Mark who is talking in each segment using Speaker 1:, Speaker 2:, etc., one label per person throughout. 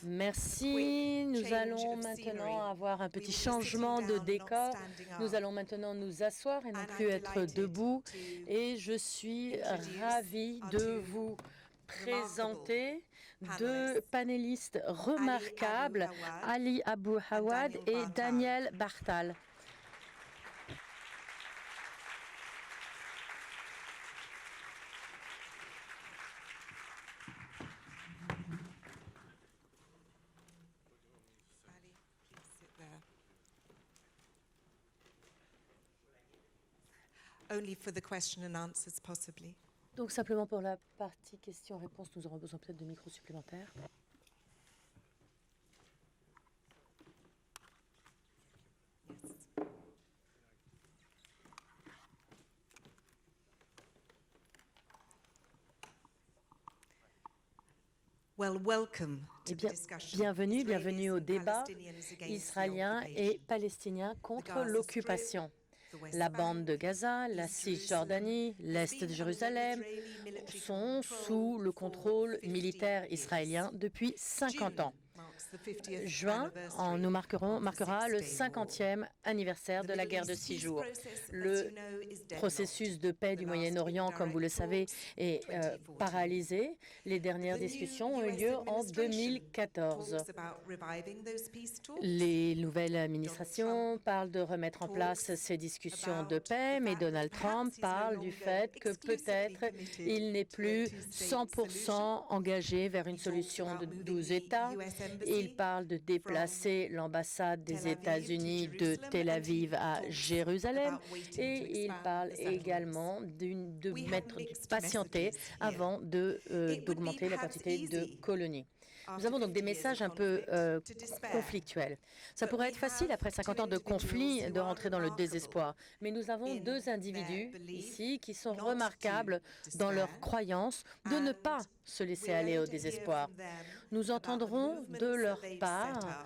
Speaker 1: Merci. Nous allons maintenant avoir un petit changement de décor. Nous allons maintenant nous asseoir et non plus être debout. Et je suis ravie de vous présenter deux panélistes remarquables, Ali Abu Awad et Daniel Bartal.
Speaker 2: Only for the question and answers, possibly.
Speaker 1: Donc simplement pour la partie questions-réponses, nous aurons besoin peut-être de micros supplémentaires.
Speaker 2: Yes. Well, welcome to the discussion.
Speaker 1: Bienvenue au débat israélien et palestinien contre l'occupation. La bande de Gaza, la Cisjordanie, l'Est de Jérusalem sont sous le contrôle militaire israélien depuis 50 ans. Juin, nous marquera le 50e anniversaire de la guerre de 6 jours. Le processus de paix du Moyen-Orient, comme vous le savez, est paralysé. Les dernières discussions ont eu lieu en 2014. Les nouvelles administrations parlent de remettre en place ces discussions de paix, mais Donald Trump parle du fait que peut-être il n'est plus 100% engagé vers une solution de 12 États. Il parle de déplacer l'ambassade des États-Unis de Tel Aviv à Jérusalem et il parle également de patienter avant d'augmenter la quantité de colonies. Nous avons donc des messages un peu conflictuels. Ça pourrait être facile, après 50 ans de conflit, de rentrer dans le désespoir. Mais nous avons deux individus ici qui sont remarquables dans leur croyance de ne pas se laisser aller au désespoir. Nous entendrons de leur part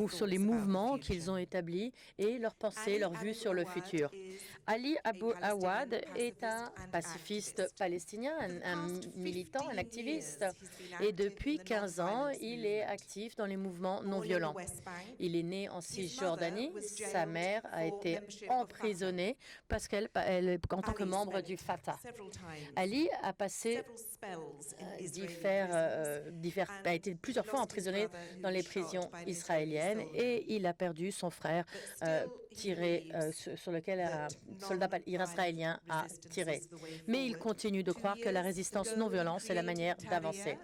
Speaker 1: sur les mouvements qu'ils ont établis et leurs pensées, leurs vues sur le futur. Ali Abu Awad est un pacifiste palestinien, un militant, un activiste. Et depuis 15 ans, il est actif dans les mouvements non violents. Il est né en Cisjordanie. Sa mère a été emprisonnée parce en tant que membre du Fatah. Ali a passé a été plusieurs fois emprisonné dans les prisons israéliennes et il a perdu son frère sur lequel un soldat israélien a tiré. Mais il continue de croire que la résistance non-violence est la manière d'avancer.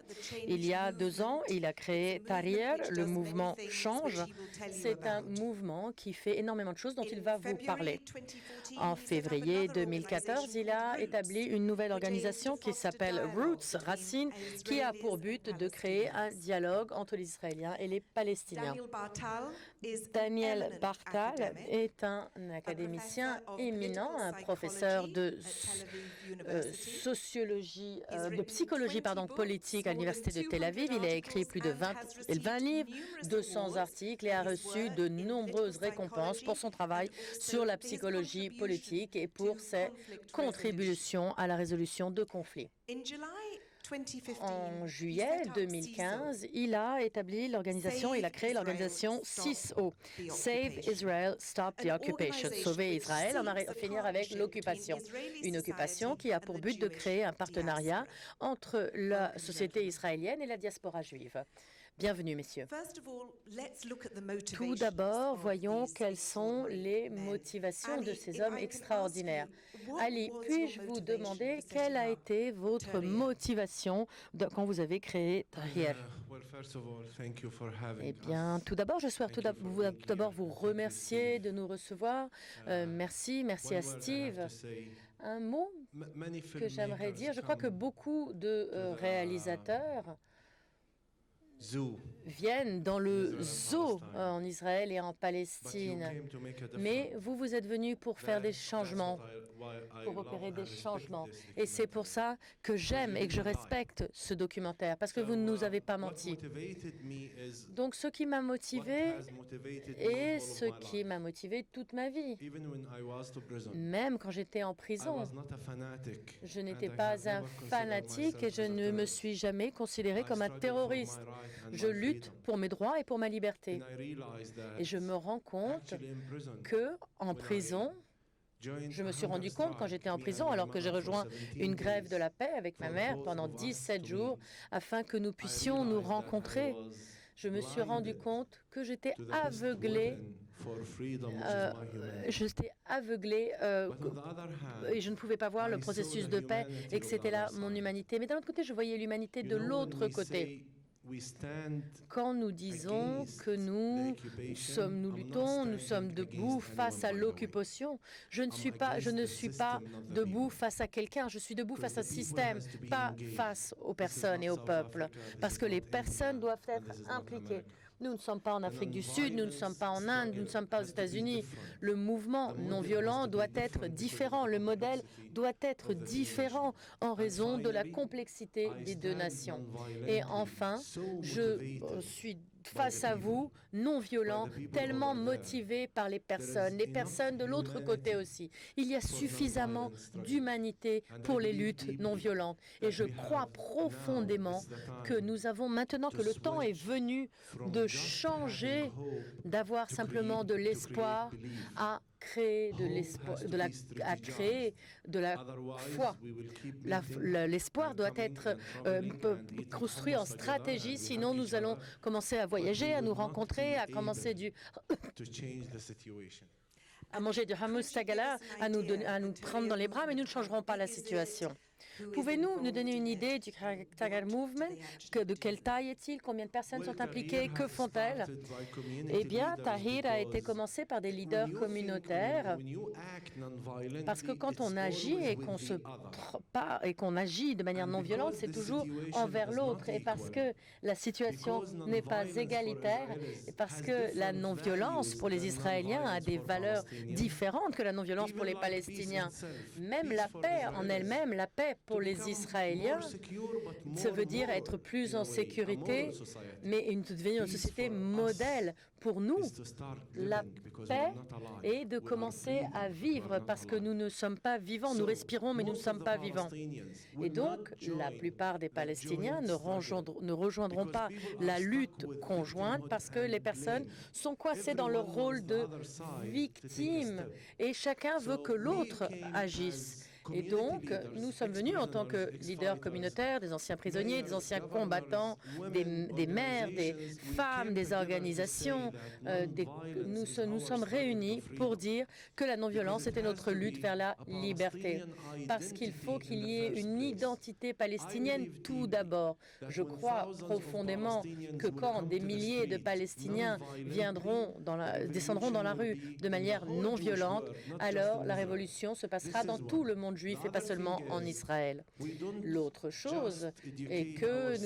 Speaker 1: Il y a 2 ans, il a créé Tahrir, le mouvement Change. C'est un mouvement qui fait énormément de choses dont il va vous parler. En février 2014, il a établi une nouvelle organisation qui s'appelle Roots, Racines, qui a pour but de créer un dialogue entre les Israéliens et les Palestiniens. Daniel Bartal est un académicien éminent, un professeur de psychologie politique à l'Université de Tel Aviv. Il a écrit plus de 20 livres, 200 articles et a reçu de nombreuses récompenses pour son travail sur la psychologie politique et pour ses contributions à la résolution de conflits. En juillet 2015, il a créé l'organisation CISO, Save Israel, Stop the Occupation, Sauver Israël, en finir avec l'occupation. Une occupation qui a pour but de créer un partenariat entre la société israélienne et la diaspora juive. Bienvenue, messieurs. Tout d'abord, voyons quelles sont les motivations de ces hommes extraordinaires. Ali, puis-je vous demander quelle a été votre motivation quand vous avez créé Tahrir? Eh bien, tout d'abord, je souhaite vous remercier de nous recevoir. Merci à Steve. Un mot que j'aimerais dire, je crois que beaucoup de réalisateurs viennent dans le zoo en Israël et en Palestine. Mais vous êtes venus pour faire des changements, pour opérer des changements. Et c'est pour ça que j'aime et que je respecte ce documentaire, parce que vous ne nous avez pas menti. Donc ce qui m'a motivé et ce qui m'a motivé toute ma vie, même quand j'étais en prison, je n'étais pas un fanatique et je ne me suis jamais considéré comme un terroriste. Je lutte pour mes droits et pour ma liberté. Et je me rends compte que en prison, je me suis rendu compte quand j'étais en prison, alors que j'ai rejoint une grève de la paix avec ma mère pendant 17 jours, afin que nous puissions nous rencontrer. Je me suis rendu compte que j'étais aveuglée. Et je ne pouvais pas voir le processus de paix et que c'était là mon humanité. Mais d'un autre côté, je voyais l'humanité de l'autre côté. Quand nous disons que nous luttons, nous sommes debout face à l'occupation, je ne suis pas debout face à quelqu'un, je suis debout face à un système, pas face aux personnes et au peuple, parce que les personnes doivent être impliquées. Nous ne sommes pas en Afrique du Sud, nous ne sommes pas en Inde, nous ne sommes pas aux États-Unis. Le mouvement non violent doit être différent, le modèle doit être différent en raison de la complexité des deux nations. Et enfin, je suis face à vous, non violent, tellement motivé par les personnes de l'autre côté aussi. Il y a suffisamment d'humanité pour les luttes non violentes. Et je crois profondément que nous avons maintenant que le temps est venu de changer, d'avoir simplement de l'espoir à créer de la foi. L'espoir doit être construit en stratégie, sinon nous allons commencer à voyager, à nous rencontrer, à commencer à manger du hummus tagala, à nous prendre dans les bras, mais nous ne changerons pas la situation. Pouvez-vous nous donner une idée du Tagar Movement? De quelle taille est-il? Combien de personnes sont impliquées? Que font-elles? Eh bien, Tahrir a été commencé par des leaders communautaires, parce que quand on agit et qu'on agit de manière non violente, c'est toujours envers l'autre, et parce que la situation n'est pas égalitaire, et parce que la non-violence pour les Israéliens a des valeurs différentes que la non-violence pour les Palestiniens. Même la paix en elle-même, la paix pour les Israéliens, ça veut dire être plus en sécurité, mais devenir une société modèle. Pour nous, la paix est de commencer à vivre, parce que nous ne sommes pas vivants, nous respirons, mais nous ne sommes pas vivants. Et donc, la plupart des Palestiniens ne rejoindront pas la lutte conjointe, parce que les personnes sont coincées dans leur rôle de victime, et chacun veut que l'autre agisse. Et donc, nous sommes venus en tant que leaders communautaires, des anciens prisonniers, des anciens combattants, des mères, des femmes, des organisations. Nous sommes réunis pour dire que la non-violence était notre lutte vers la liberté. Parce qu'il faut qu'il y ait une identité palestinienne tout d'abord. Je crois profondément que quand des milliers de Palestiniens descendront dans la rue de manière non violente, alors la révolution se passera dans tout le monde juif et pas seulement en Israël. L'autre chose est que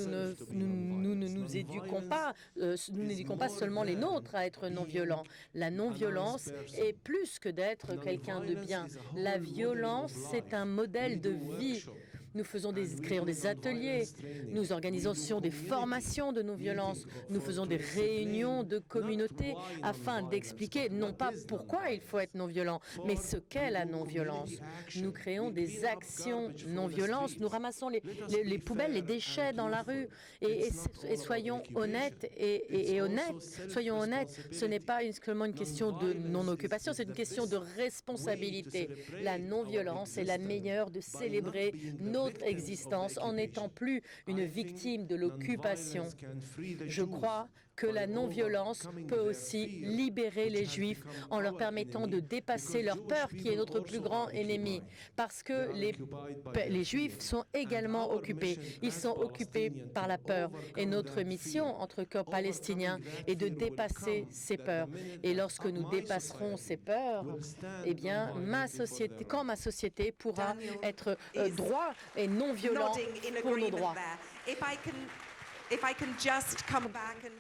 Speaker 1: nous ne nous éduquons pas, nous n'éduquons pas seulement les nôtres à être non-violents. La non-violence est plus que d'être quelqu'un de bien. La violence, c'est un modèle de vie. Nous créons des ateliers, nous organisons des formations de non-violence, nous faisons des réunions de communautés afin d'expliquer non pas pourquoi il faut être non-violent, mais ce qu'est la non-violence. Nous créons des actions non-violence, nous ramassons les poubelles, les déchets dans la rue et soyons honnêtes soyons honnêtes, ce n'est pas seulement une question de non-occupation, c'est une question de responsabilité. La non-violence est la meilleure de célébrer notre existence en n'étant plus une victime de l'occupation. Je crois que la non-violence peut aussi libérer les Juifs en leur permettant de dépasser leur peur, qui est notre plus grand ennemi. Parce que les Juifs sont également occupés. Ils sont occupés par la peur. Et notre mission, en tant que Palestiniens, est de dépasser ces peurs. Et lorsque nous dépasserons ces peurs, eh bien, ma société pourra être droit et non violent pour nos droits.
Speaker 2: if I can just come back and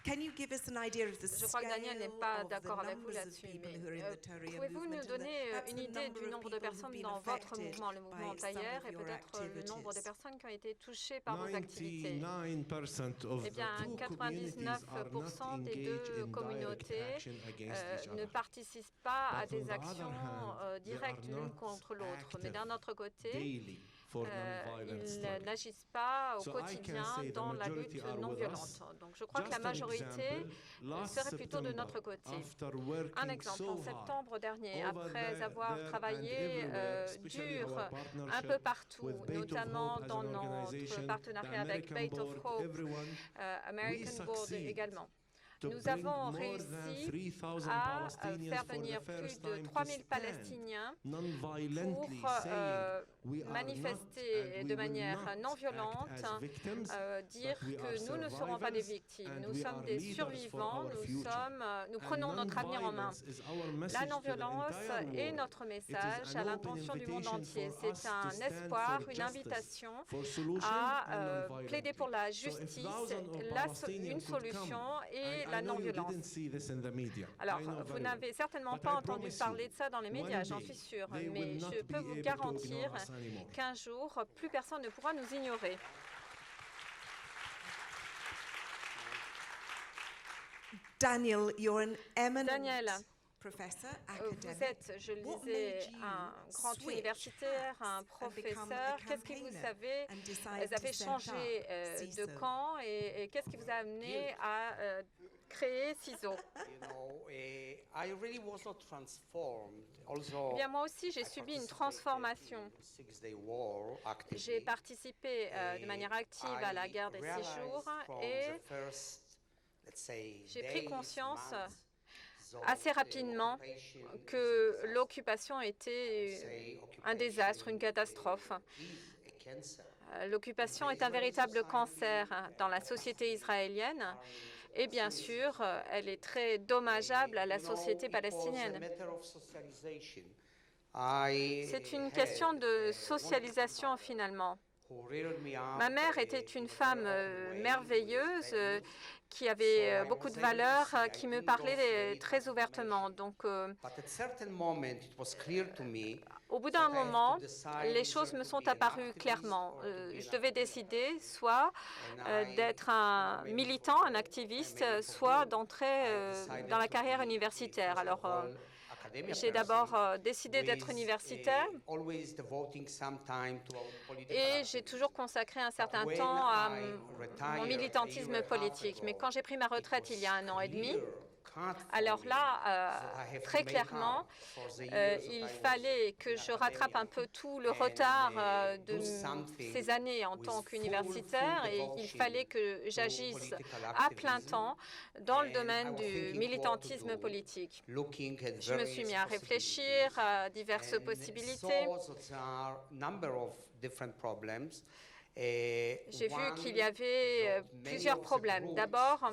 Speaker 2: can you give us an idea of the
Speaker 3: Je crois que Daniel n'est
Speaker 2: scale
Speaker 3: pas
Speaker 2: of the
Speaker 3: d'accord avec vous
Speaker 2: numbers of
Speaker 3: là-dessus,
Speaker 2: people
Speaker 3: mais
Speaker 2: who are in the Tahrir
Speaker 3: pouvez-vous nous
Speaker 2: movement and
Speaker 3: donner
Speaker 2: perhaps
Speaker 3: une
Speaker 2: the
Speaker 3: idée du
Speaker 2: number of
Speaker 3: nombre de
Speaker 2: people who've
Speaker 3: personnes
Speaker 2: been
Speaker 3: dans votre
Speaker 2: affected
Speaker 3: mouvement, le mouvement
Speaker 2: by some
Speaker 3: Taillère,
Speaker 2: of
Speaker 3: et
Speaker 2: your
Speaker 3: peut-être le nombre de
Speaker 2: activities?
Speaker 3: personnes qui ont été touchées par vos activités?
Speaker 4: 99% of
Speaker 3: Eh
Speaker 4: the
Speaker 3: bien,
Speaker 4: two communities are not
Speaker 3: 99% des
Speaker 4: engaged
Speaker 3: deux
Speaker 4: in direct
Speaker 3: communautés
Speaker 4: action against each
Speaker 3: ne
Speaker 4: other.
Speaker 3: participent pas à
Speaker 4: But on
Speaker 3: des
Speaker 4: the
Speaker 3: actions
Speaker 4: other hand, they
Speaker 3: directes
Speaker 4: are
Speaker 3: l'une
Speaker 4: not
Speaker 3: contre l'autre. Mais
Speaker 4: active
Speaker 3: d'un autre côté,
Speaker 4: daily for non-violent
Speaker 3: ils
Speaker 4: struggle.
Speaker 3: n'agissent pas au
Speaker 4: So I can
Speaker 3: quotidien
Speaker 4: say the
Speaker 3: dans la
Speaker 4: majority
Speaker 3: lutte
Speaker 4: are
Speaker 3: non
Speaker 4: with
Speaker 3: violente.
Speaker 4: us.
Speaker 3: Donc je crois que la
Speaker 4: Just an
Speaker 3: majorité
Speaker 4: example, last
Speaker 3: serait plutôt de
Speaker 4: September,
Speaker 3: notre côté.
Speaker 4: after
Speaker 3: Un
Speaker 4: working
Speaker 3: exemple, en
Speaker 4: so hard
Speaker 3: septembre dernier,
Speaker 4: over
Speaker 3: après avoir
Speaker 4: there and
Speaker 3: travaillé
Speaker 4: everywhere, especially
Speaker 3: dur
Speaker 4: our
Speaker 3: un
Speaker 4: partnership
Speaker 3: peu partout,
Speaker 4: with Bait of
Speaker 3: notamment
Speaker 4: Hope as
Speaker 3: dans
Speaker 4: an
Speaker 3: notre
Speaker 4: organization, the
Speaker 3: partenariat avec
Speaker 4: American
Speaker 3: Bait of
Speaker 4: board,
Speaker 3: Hope,
Speaker 4: everyone,
Speaker 3: American Board
Speaker 4: succeed
Speaker 3: également.
Speaker 4: to
Speaker 3: Nous
Speaker 4: bring
Speaker 3: avons
Speaker 4: more than
Speaker 3: réussi
Speaker 4: 3,000
Speaker 3: à
Speaker 4: Palestinians
Speaker 3: faire
Speaker 4: for the
Speaker 3: venir
Speaker 4: first
Speaker 3: plus de
Speaker 4: time to
Speaker 3: 3000
Speaker 4: stand
Speaker 3: Palestiniens
Speaker 4: non-violently,
Speaker 3: pour
Speaker 4: saying we are not
Speaker 3: manifester
Speaker 4: and we
Speaker 3: de
Speaker 4: will
Speaker 3: manière
Speaker 4: not
Speaker 3: non
Speaker 4: act
Speaker 3: violente,
Speaker 4: as victims,
Speaker 3: dire
Speaker 4: but we are
Speaker 3: que nous ne serons pas des
Speaker 4: survivors
Speaker 3: victimes,
Speaker 4: and
Speaker 3: nous
Speaker 4: we
Speaker 3: sommes
Speaker 4: are
Speaker 3: des
Speaker 4: leaders for
Speaker 3: survivants,
Speaker 4: our future.
Speaker 3: nous
Speaker 4: And
Speaker 3: prenons notre avenir en main.
Speaker 4: non-violence is our
Speaker 3: La
Speaker 4: message to the
Speaker 3: non-violence
Speaker 4: entire
Speaker 3: est
Speaker 4: world.
Speaker 3: notre
Speaker 4: It
Speaker 3: message
Speaker 4: is
Speaker 3: à
Speaker 4: an
Speaker 3: l'intention
Speaker 4: open
Speaker 3: du monde
Speaker 4: invitation
Speaker 3: entier.
Speaker 4: for us
Speaker 3: C'est
Speaker 4: to
Speaker 3: un
Speaker 4: stand
Speaker 3: espoir,
Speaker 4: for
Speaker 3: une
Speaker 4: justice,
Speaker 3: invitation
Speaker 4: for solution
Speaker 3: à
Speaker 4: and
Speaker 3: plaider pour la
Speaker 4: non-violently. So if
Speaker 3: justice,
Speaker 4: thousands of
Speaker 3: une
Speaker 4: Palestinians could
Speaker 3: solution
Speaker 4: come,
Speaker 3: et
Speaker 4: I
Speaker 3: la
Speaker 4: know you
Speaker 3: non-violence.
Speaker 4: didn't see this in the media.
Speaker 3: Alors,
Speaker 4: I know
Speaker 3: vous
Speaker 4: very well.
Speaker 3: n'avez certainement
Speaker 4: But
Speaker 3: pas
Speaker 4: I
Speaker 3: entendu
Speaker 4: promise
Speaker 3: parler
Speaker 4: you,
Speaker 3: de ça dans les
Speaker 4: one
Speaker 3: médias, j'en
Speaker 4: day,
Speaker 3: suis sûre,
Speaker 4: they
Speaker 3: mais
Speaker 4: will
Speaker 3: je
Speaker 4: not
Speaker 3: peux
Speaker 4: be
Speaker 3: vous
Speaker 4: able to
Speaker 3: garantir
Speaker 4: ignore us anymore.
Speaker 3: qu'un jour, plus personne ne pourra nous ignorer.
Speaker 2: Daniel, you're an eminent
Speaker 3: Daniel,
Speaker 2: professor,
Speaker 3: vous
Speaker 2: academic.
Speaker 3: êtes, je le
Speaker 2: What
Speaker 3: disais,
Speaker 2: made you
Speaker 3: un grand
Speaker 2: switch
Speaker 3: universitaire, un
Speaker 2: hats and become a
Speaker 3: professeur. Qu'est-ce qui vous
Speaker 2: campaigner and decide
Speaker 3: avez
Speaker 2: to set
Speaker 3: changé
Speaker 2: up
Speaker 3: de
Speaker 2: CISO?
Speaker 3: camp et qu'est-ce qui vous a amené à créer CISO?
Speaker 5: I really was not transformed. Also,
Speaker 3: Eh bien, moi aussi, j'ai subi une transformation. J'ai participé de manière active à la guerre des 6 jours et j'ai pris conscience assez rapidement que l'occupation était un désastre, une catastrophe. L'occupation est un véritable cancer dans la société israélienne et bien sûr, elle est très dommageable à la société palestinienne. C'est une question de socialisation finalement. Ma mère était une femme merveilleuse qui avait beaucoup de valeurs, qui me parlait très ouvertement. Donc, au bout d'un moment, les choses me sont apparues clairement. Je devais décider soit d'être un militant, un activiste, soit d'entrer dans la carrière universitaire. Alors, j'ai d'abord décidé d'être universitaire et j'ai toujours consacré un certain temps à mon militantisme politique. Mais quand j'ai pris ma retraite il y a 1 an et demi, alors là, très clairement, il fallait que je rattrape un peu tout le retard de ces années en tant qu'universitaire et il fallait que j'agisse à plein temps dans le domaine du militantisme politique. Je me suis mis à réfléchir à diverses possibilités. J'ai vu qu'il y avait plusieurs problèmes. D'abord,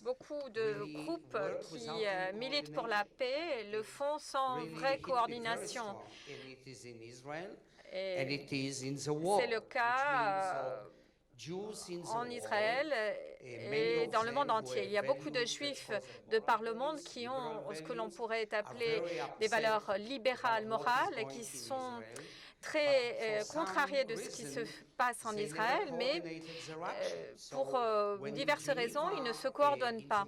Speaker 3: beaucoup de groupes qui militent pour la paix le font sans vraie coordination. Et c'est le cas en Israël et dans le monde entier. Il y a beaucoup de juifs de par le monde qui ont ce que l'on pourrait appeler des valeurs libérales morales et qui sont très contrariés de ce qui se passe en Israël, mais pour diverses raisons, ils ne se coordonnent pas.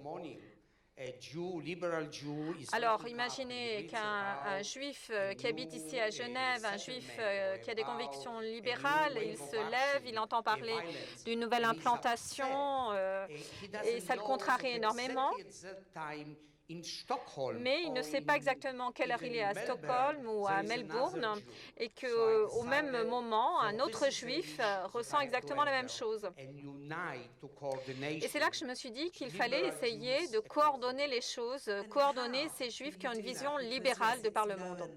Speaker 3: Alors, imaginez qu'un juif qui habite ici à Genève, un juif qui a des convictions libérales, il se lève, il entend parler d'une nouvelle implantation et ça le contrarie énormément. Mais il ne sait pas exactement quelle heure il est à Stockholm ou à Melbourne et qu'au même moment, un autre juif ressent exactement la même chose. Et c'est là que je me suis dit qu'il fallait essayer de coordonner les choses, coordonner ces juifs qui ont une vision libérale de par le monde.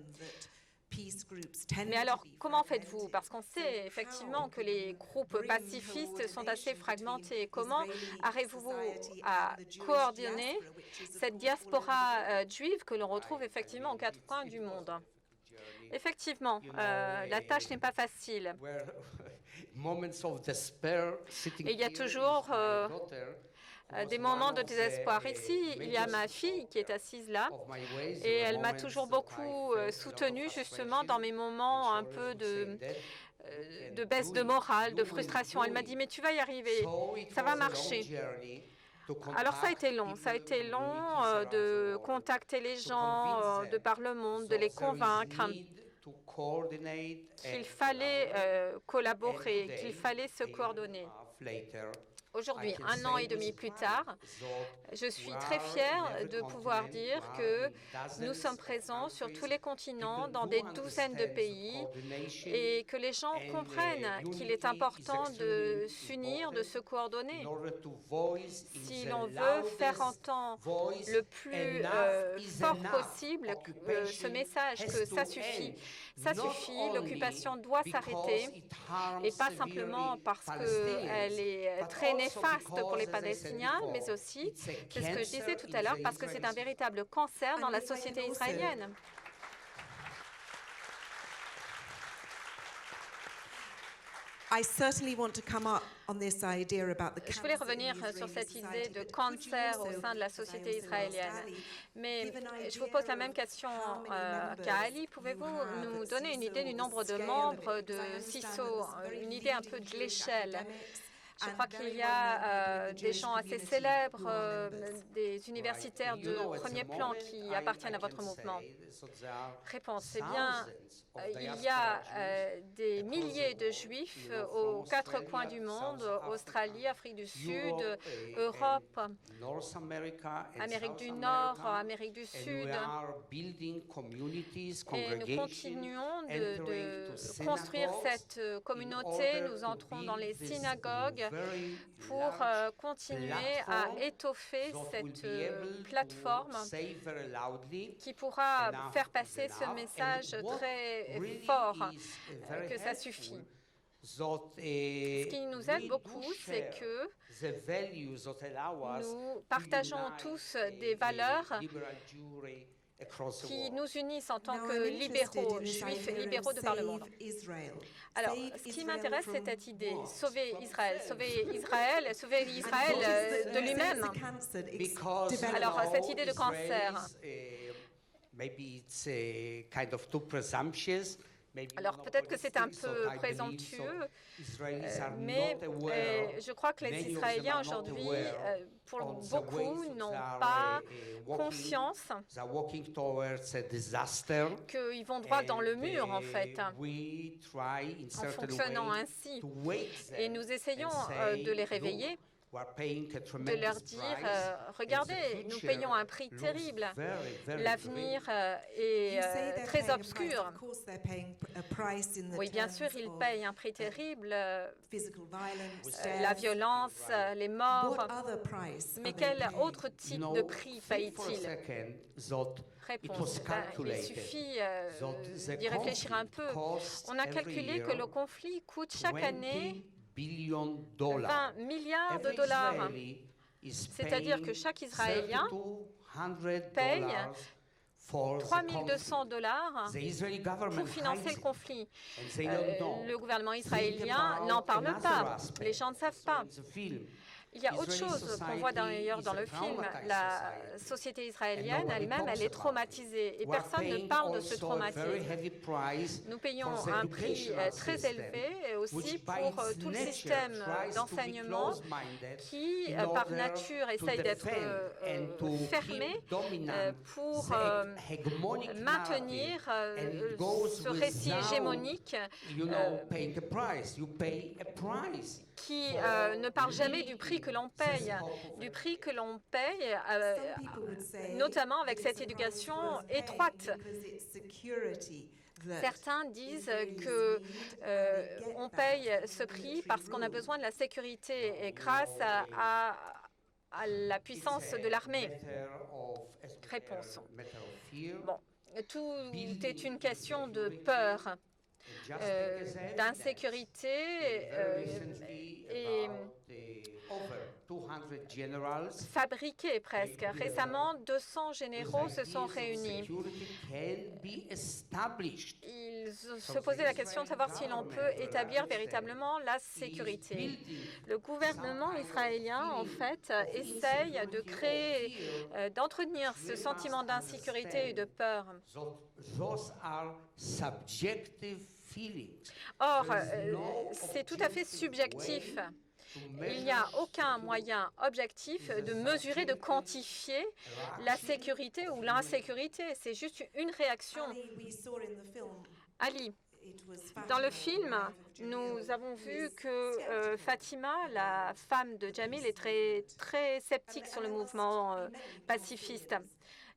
Speaker 3: Mais alors, comment faites-vous? Parce qu'on sait effectivement que les groupes pacifistes sont assez fragmentés. Comment arrivez-vous à coordonner cette diaspora juive que l'on retrouve effectivement aux 4 coins du monde? Effectivement, la tâche n'est pas facile. Et il y a toujours des moments de désespoir. Ici, il y a ma fille qui est assise là et elle m'a toujours beaucoup soutenue justement dans mes moments un peu de baisse de morale, de frustration. Elle m'a dit « mais tu vas y arriver, ça va marcher ». Alors ça a été long de contacter les gens de par le monde, de les convaincre qu'il fallait collaborer, qu'il fallait se coordonner. Aujourd'hui, 1 an et demi plus tard, je suis très fière de pouvoir dire que nous sommes présents sur tous les continents, dans des douzaines de pays, et que les gens comprennent qu'il est important de s'unir, de se coordonner. Si l'on veut faire entendre le plus fort possible ce message que ça suffit, l'occupation doit s'arrêter, et pas simplement parce qu'elle est très néfaste pour les Palestiniens, mais aussi, c'est ce que je disais tout à l'heure, parce que c'est un véritable cancer dans la société israélienne. Je voulais revenir sur cette idée de cancer au sein de la société israélienne. Mais je vous pose la même question qu'à Ali. Pouvez-vous nous donner une idée du nombre de membres de CISO, une idée un peu de l'échelle? Je crois qu'il y a des gens assez célèbres, des universitaires de premier plan qui appartiennent à votre mouvement. Réponse, eh bien, il y a des milliers de Juifs aux 4 coins du monde, Australie, Afrique du Sud, Europe, Amérique du Nord, Amérique du Sud. Et nous continuons de construire cette communauté. Nous entrons dans les synagogues pour continuer à étoffer cette plateforme qui pourra faire passer ce message très fort que ça suffit. Ce qui nous aide beaucoup, c'est que nous partageons tous des valeurs qui nous unissent en tant que libéraux, juifs et libéraux de par le monde. Alors, ce qui m'intéresse, c'est cette idée, sauver Israël de lui-même. Alors, cette idée de cancer. Alors peut-être que c'est un peu présomptueux, mais je crois que les Israéliens aujourd'hui, pour beaucoup, n'ont pas conscience qu'ils vont droit dans le mur, en fait, en fonctionnant ainsi. Et nous essayons de les réveiller, de leur dire regardez, nous payons un prix terrible. L'avenir est très obscur. Oui, bien sûr, ils payent un prix terrible, la violence, les morts. Mais quel autre type de prix paye-t-il? Réponse. Il suffit d'y réfléchir un peu. On a calculé que le conflit coûte chaque année 20 milliards de dollars. C'est-à-dire que chaque Israélien paye 3 200 dollars pour financer le conflit. Le gouvernement israélien n'en parle pas. Les gens ne savent pas. Il y a autre chose qu'on voit d'ailleurs dans le film. La société israélienne elle-même, elle est traumatisée et personne ne parle de ce traumatisme. Nous payons un prix très élevé aussi pour tout le système d'enseignement qui, par nature, essaye d'être fermé pour maintenir ce récit hégémonique qui ne parle jamais du prix que l'on paye, notamment avec cette éducation étroite. Certains disent qu'on paye ce prix parce qu'on a besoin de la sécurité et grâce à la puissance de l'armée. Réponse. Bon, tout est une question de peur. D'insécurité et fabriqué presque. Récemment, 200 généraux se sont réunis. Ils se posaient la question de savoir si l'on peut établir véritablement la sécurité. Le gouvernement israélien, en fait, essaye de créer, d'entretenir ce sentiment d'insécurité et de peur. Or, c'est tout à fait subjectif. Il n'y a aucun moyen objectif de mesurer, de quantifier la sécurité ou l'insécurité. C'est juste une réaction. Ali, dans le film, nous avons vu que Fatima, la femme de Jamil, est très sceptique sur le mouvement pacifiste.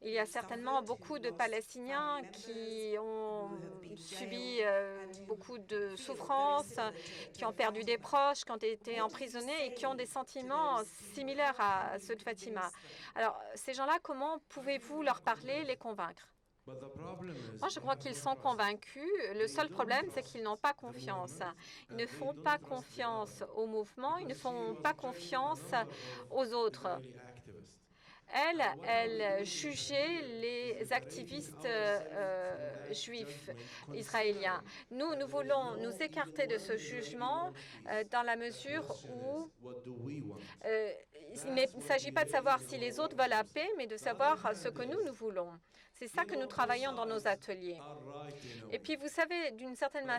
Speaker 3: Il y a certainement beaucoup de Palestiniens qui ont subi beaucoup de souffrances, qui ont perdu des proches, qui ont été emprisonnés et qui ont des sentiments similaires à ceux de Fatima. Alors, ces gens-là, comment pouvez-vous leur parler, les convaincre? Moi, je crois qu'ils sont convaincus. Le seul problème, c'est qu'ils n'ont pas confiance. Ils ne font pas confiance au mouvement, ils ne font pas confiance aux autres. Elle jugeait les activistes juifs israéliens. Nous voulons nous écarter de ce jugement dans la mesure où il ne s'agit pas de savoir si les autres veulent la paix, mais de savoir ce que nous voulons. C'est ça que nous travaillons dans nos ateliers. Et puis, vous savez, d'une certaine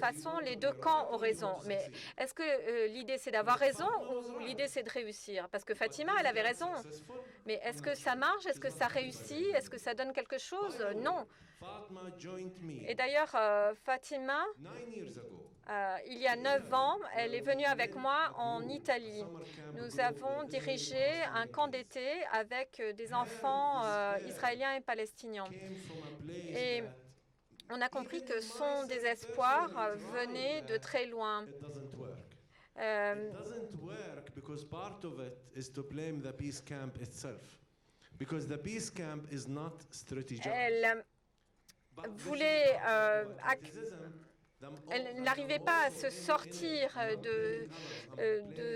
Speaker 3: façon, les deux camps ont raison. Mais est-ce que l'idée, c'est d'avoir raison ou l'idée, c'est de réussir? Parce que Fatima, elle avait raison. Mais est-ce que ça marche? Est-ce que ça réussit? Est-ce que ça donne quelque chose? Non. Et d'ailleurs, Fatima, il y a 9 ans, elle est venue avec moi en Italie. Nous avons dirigé un camp d'été avec des enfants israéliens et palestiniens. Et on a compris que son désespoir venait de très loin. Elle voulait elle n'arrivait pas à se sortir de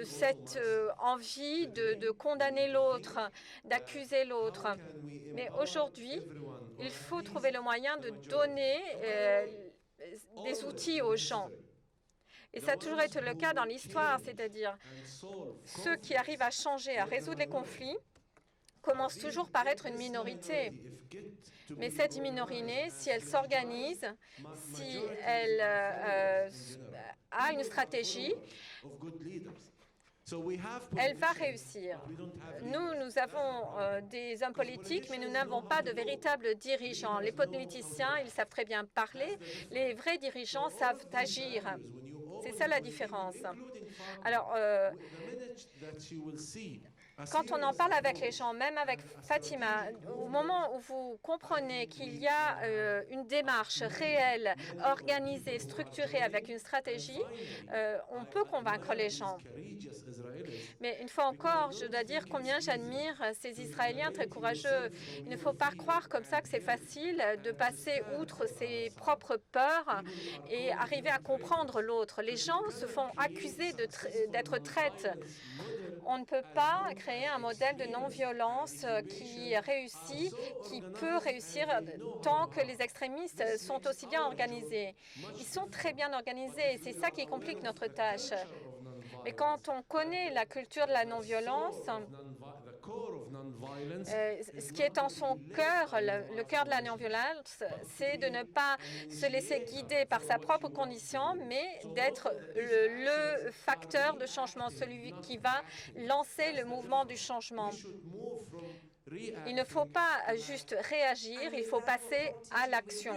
Speaker 3: cette envie de condamner l'autre, d'accuser l'autre. Mais aujourd'hui, il faut trouver le moyen de donner des outils aux gens. Et ça a toujours été le cas dans l'histoire, c'est-à-dire ceux qui arrivent à changer, à résoudre les conflits, commencent toujours par être une minorité. Mais cette minorité, si elle s'organise, si elle a une stratégie, elle va réussir. Nous avons des hommes politiques, mais nous n'avons pas de véritables dirigeants. Les politiciens, ils savent très bien parler. Les vrais dirigeants savent agir. C'est ça la différence. Alors, quand on en parle avec les gens, même avec Fatima, au moment où vous comprenez qu'il y a une démarche réelle, organisée, structurée avec une stratégie, on peut convaincre les gens. Mais une fois encore, je dois dire combien j'admire ces Israéliens très courageux. Il ne faut pas croire comme ça que c'est facile de passer outre ses propres peurs et arriver à comprendre l'autre. Les gens se font accuser d'être traîtres. On ne peut pas créer un modèle de non-violence qui réussit, qui peut réussir tant que les extrémistes sont aussi bien organisés. Ils sont très bien organisés et c'est ça qui complique notre tâche. Mais quand on connaît la culture de la non-violence, ce qui est en son cœur, le cœur de la non-violence, c'est de ne pas se laisser guider par sa propre condition, mais d'être le facteur de changement, celui qui va lancer le mouvement du changement. Il ne faut pas juste réagir, il faut passer à l'action.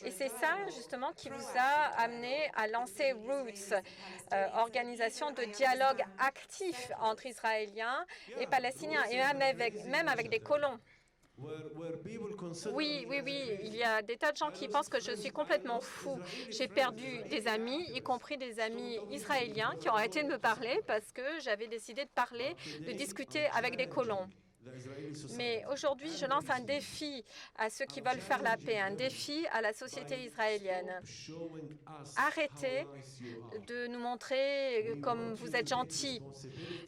Speaker 3: Et c'est ça, justement, qui vous a amené à lancer Roots, organisation de dialogue actif entre Israéliens et Palestiniens, et même avec des colons. Oui, il y a des tas de gens qui pensent que je suis complètement fou. J'ai perdu des amis, y compris des amis israéliens, qui ont arrêté de me parler parce que j'avais décidé de discuter avec des colons. Mais aujourd'hui, je lance un défi à ceux qui veulent faire la paix, un défi à la société israélienne. Arrêtez de nous montrer comme vous êtes gentils.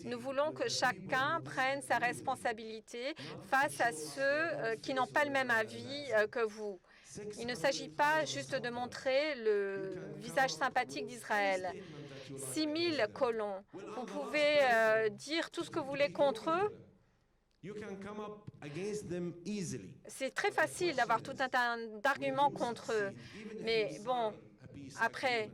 Speaker 3: Nous voulons que chacun prenne sa responsabilité face à ceux qui n'ont pas le même avis que vous. Il ne s'agit pas juste de montrer le visage sympathique d'Israël. 6 000 colons. Vous pouvez dire tout ce que vous voulez contre eux. C'est très facile d'avoir tout un tas d'arguments contre eux. Mais bon, après,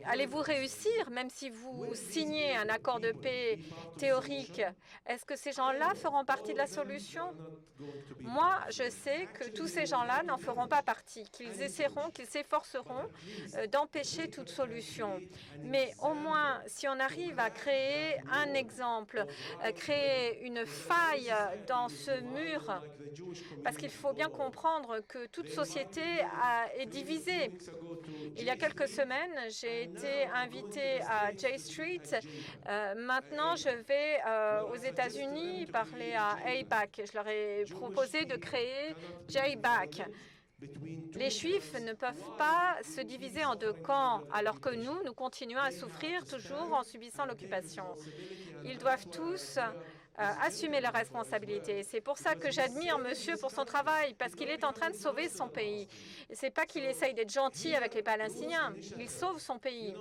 Speaker 3: allez-vous réussir, même si vous signez un accord de paix théorique? Est-ce que ces gens-là feront partie de la solution? Moi, je sais que tous ces gens-là n'en feront pas partie, qu'ils essaieront, qu'ils s'efforceront d'empêcher toute solution. Mais au moins, si on arrive à créer un exemple, créer une faille dans ce mur, parce qu'il faut bien comprendre que toute société est divisée. Il y a quelques semaines, j'ai été invitée à J Street. Maintenant, je vais aux États-Unis parler à AIPAC. Je leur ai proposé de créer J-BAC. Les Juifs ne peuvent pas se diviser en deux camps, alors que nous continuons à souffrir toujours en subissant l'occupation. Ils doivent tous assumer leurs responsabilités. C'est pour ça que j'admire monsieur pour son travail, parce qu'il est en train de sauver son pays. Ce n'est pas qu'il essaye d'être gentil avec les Palestiniens, il sauve son pays.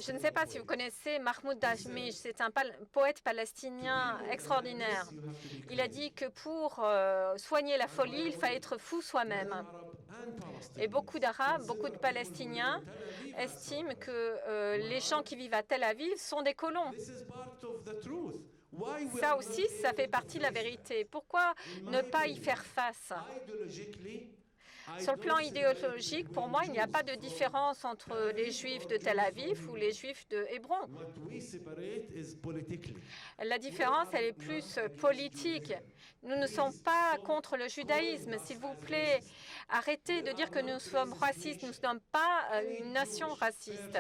Speaker 3: Je ne sais pas si vous connaissez Mahmoud Darwish, c'est un poète palestinien extraordinaire. Il a dit que pour soigner la folie, il fallait être fou soi-même. Et beaucoup d'Arabes, beaucoup de Palestiniens estiment que les gens qui vivent à Tel Aviv sont des colons. Ça aussi, ça fait partie de la vérité. Pourquoi ne pas y faire face? Sur le plan idéologique, pour moi, il n'y a pas de différence entre les Juifs de Tel Aviv ou les Juifs de Hébron. La différence, elle est plus politique. Nous ne sommes pas contre le judaïsme. S'il vous plaît, arrêtez de dire que nous sommes racistes. Nous ne sommes pas une nation raciste.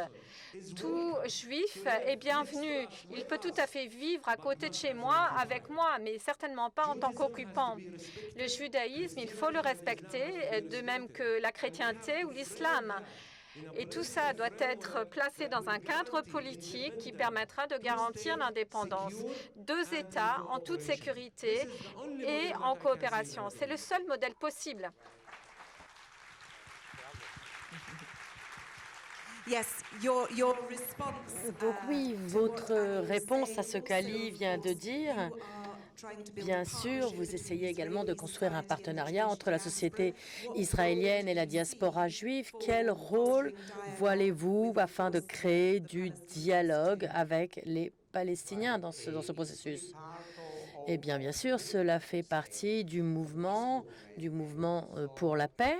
Speaker 3: Tout juif est bienvenu. Il peut tout à fait vivre à côté de chez moi, avec moi, mais certainement pas en tant qu'occupant. Le judaïsme, il faut le respecter, de même que la chrétienté ou l'islam. Et tout ça doit être placé dans un cadre politique qui permettra de garantir l'indépendance. 2 États en toute sécurité et en coopération. C'est le seul modèle possible.
Speaker 1: Donc oui, votre réponse à ce qu'Ali vient de dire, bien sûr, vous essayez également de construire un partenariat entre la société israélienne et la diaspora juive. Quel rôle voyez-vous afin de créer du dialogue avec les Palestiniens dans ce processus? Eh bien sûr, cela fait partie du mouvement pour la paix.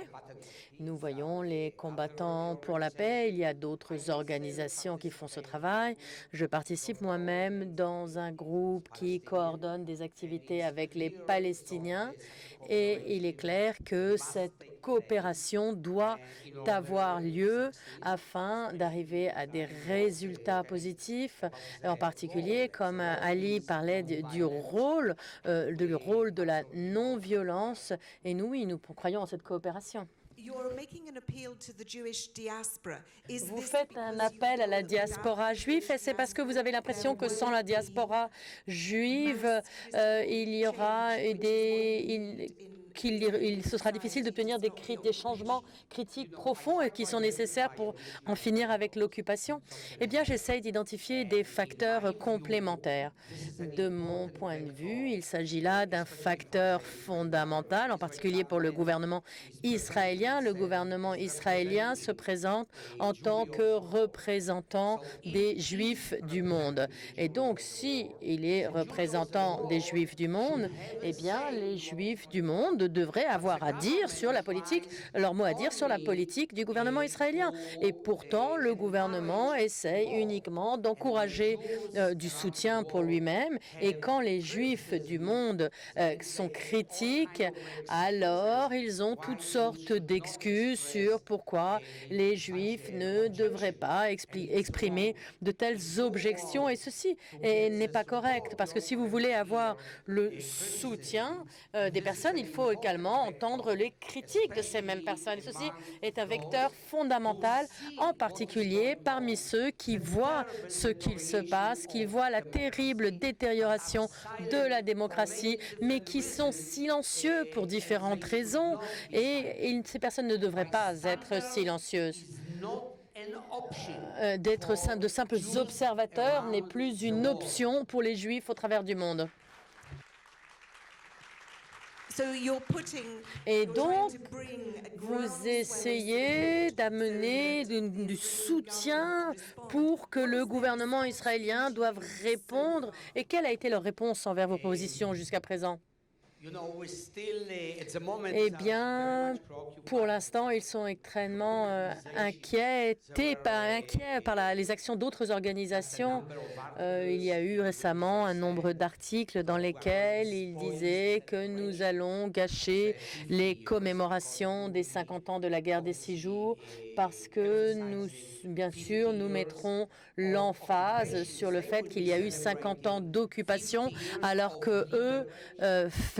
Speaker 1: Nous voyons les combattants pour la paix. Il y a d'autres organisations qui font ce travail. Je participe moi-même dans un groupe qui coordonne des activités avec les Palestiniens. Et il est clair que cette coopération doit avoir lieu afin d'arriver à des résultats positifs. En particulier, comme Ali parlait du rôle de la non-violence. Et nous croyons en cette coopération. Vous faites un appel à la diaspora juive et c'est parce que vous avez l'impression que sans la diaspora juive, ce sera difficile d'obtenir des changements critiques profonds et qui sont nécessaires pour en finir avec l'occupation. Eh bien, j'essaye d'identifier des facteurs complémentaires. De mon point de vue, il s'agit là d'un facteur fondamental, en particulier pour le gouvernement israélien. Le gouvernement israélien se présente en tant que représentant des Juifs du monde. Et donc, si il est représentant des Juifs du monde, eh bien, les Juifs du monde devraient avoir à dire sur la politique, leur mot à dire sur la politique du gouvernement israélien. Et pourtant, le gouvernement essaye uniquement d'encourager du soutien pour lui-même. Et quand les Juifs du monde sont critiques, alors ils ont toutes sortes d'excuses sur pourquoi les Juifs ne devraient pas exprimer de telles objections. Et ceci n'est pas correct, parce que si vous voulez avoir le soutien des personnes, il faut également entendre les critiques de ces mêmes personnes. Et ceci est un vecteur fondamental, en particulier parmi ceux qui voient ce qu'il se passe, qui voient la terrible détérioration de la démocratie, mais qui sont silencieux pour différentes raisons. Et ces personnes ne devraient pas être silencieuses. D'être de simples observateurs n'est plus une option pour les Juifs au travers du monde. Et donc, vous essayez d'amener du soutien pour que le gouvernement israélien doive répondre. Et quelle a été leur réponse envers vos positions jusqu'à présent? Eh bien, pour l'instant, ils sont extrêmement inquiets par les actions d'autres organisations. Il y a eu récemment un nombre d'articles dans lesquels ils disaient que nous allons gâcher les commémorations des 50 ans de la guerre des 6 jours parce que bien sûr, nous mettrons l'emphase sur le fait qu'il y a eu 50 ans d'occupation alors que eux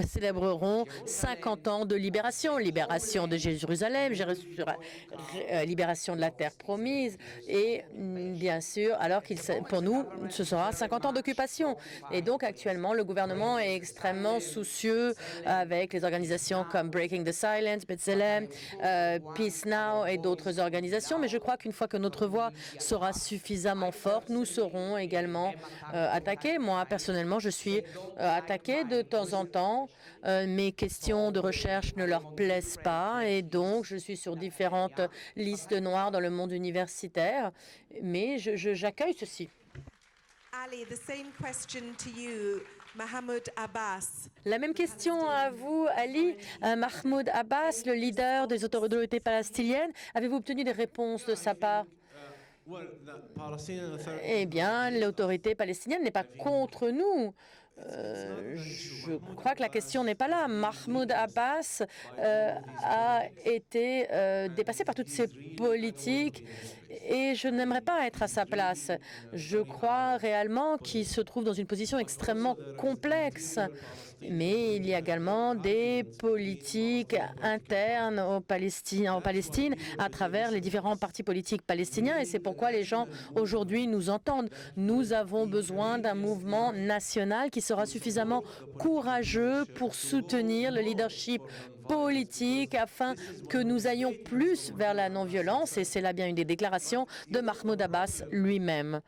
Speaker 1: célébreront 50 ans de libération, libération de Jérusalem, libération de la terre promise et bien sûr, alors pour nous, ce sera 50 ans d'occupation. Et donc actuellement, le gouvernement est extrêmement soucieux avec les organisations comme Breaking the Silence, B'Tselem, Peace Now et d'autres organisations. Mais je crois qu'une fois que notre voix sera suffisamment forte, nous serons également attaqués. Moi, personnellement, je suis attaquée de temps en temps. Mes questions de recherche ne leur plaisent pas et donc je suis sur différentes listes noires dans le monde universitaire. Mais j'accueille ceci.
Speaker 2: Ali, the same question to you. Mahmoud Abbas.
Speaker 1: La même question à vous, Ali. Mahmoud Abbas, le leader des autorités palestiniennes, avez-vous obtenu des réponses de sa part? Eh bien, l'autorité palestinienne n'est pas contre nous. Je crois que la question n'est pas là. Mahmoud Abbas a été dépassé par toutes ces politiques et je n'aimerais pas être à sa place. Je crois réellement qu'il se trouve dans une position extrêmement complexe. Mais il y a également des politiques internes en Palestine à travers les différents partis politiques palestiniens et c'est pourquoi les gens aujourd'hui nous entendent. Nous avons besoin d'un mouvement national qui sera suffisamment courageux pour soutenir le leadership politique afin que nous ayons plus vers la non-violence et c'est là bien une des déclarations de Mahmoud Abbas lui-même.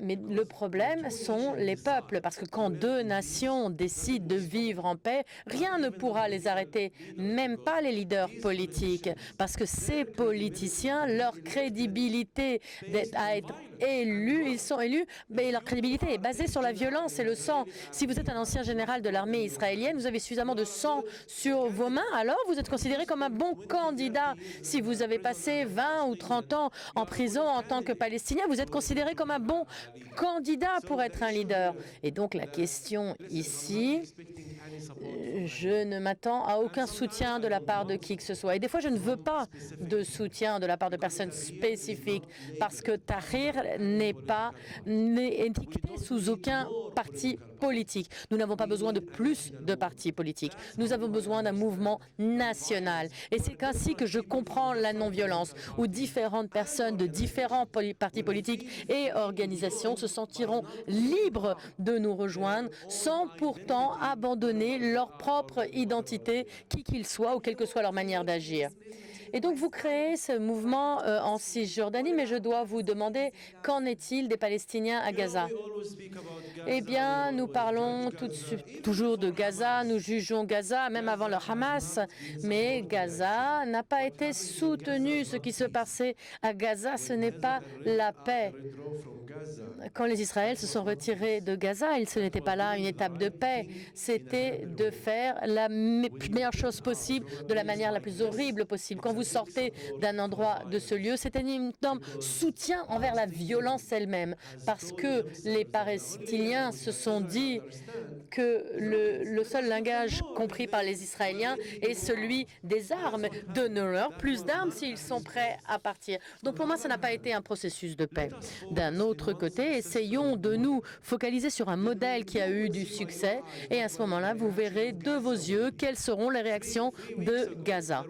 Speaker 1: Mais le problème sont les peuples, parce que quand deux nations décident de vivre en paix, rien ne pourra les arrêter, même pas les leaders politiques, parce que ces politiciens, leur crédibilité à être élus, ils sont élus, mais leur crédibilité est basée sur la violence et le sang. Si vous êtes un ancien général de l'armée israélienne, vous avez suffisamment de sang sur vos mains, alors vous êtes considéré comme un bon candidat. Si vous avez passé 20 ou 30 ans en prison en tant que Palestinien, vous êtes considéré comme un bon candidat pour être un leader. Et donc la question ici, je ne m'attends à aucun soutien de la part de qui que ce soit. Et des fois, je ne veux pas de soutien de la part de personnes spécifiques parce que Tahrir n'est étiqueté sous aucun parti politique. Nous n'avons pas besoin de plus de partis politiques. Nous avons besoin d'un mouvement national. Et c'est ainsi que je comprends la non-violence, où différentes personnes de différents partis politiques et organisations se sentiront libres de nous rejoindre sans pourtant abandonner leur propre identité, qui qu'ils soient ou quelle que soit leur manière d'agir. Et donc, vous créez ce mouvement en Cisjordanie, mais je dois vous demander, qu'en est-il des Palestiniens à Gaza? Eh bien, nous parlons toujours de Gaza, nous jugeons Gaza, même avant le Hamas, mais Gaza n'a pas été soutenu. Ce qui se passait à Gaza, ce n'est pas la paix. quand les Israéliens se sont retirés de Gaza, ce n'était pas là une étape de paix, c'était de faire la meilleure chose possible de la manière la plus horrible possible. Quand vous sortez d'un endroit de ce lieu, c'est un énorme soutien envers la violence elle-même, parce que les Palestiniens se sont dit que le seul langage compris par les Israéliens est celui des armes. Donnez-leur plus d'armes s'ils sont prêts à partir. Donc pour moi, ça n'a pas été un processus de paix. D'un autre côté, essayons de nous focaliser sur un modèle qui a eu du succès et à ce moment-là, vous verrez de vos yeux quelles seront les réactions de Gaza.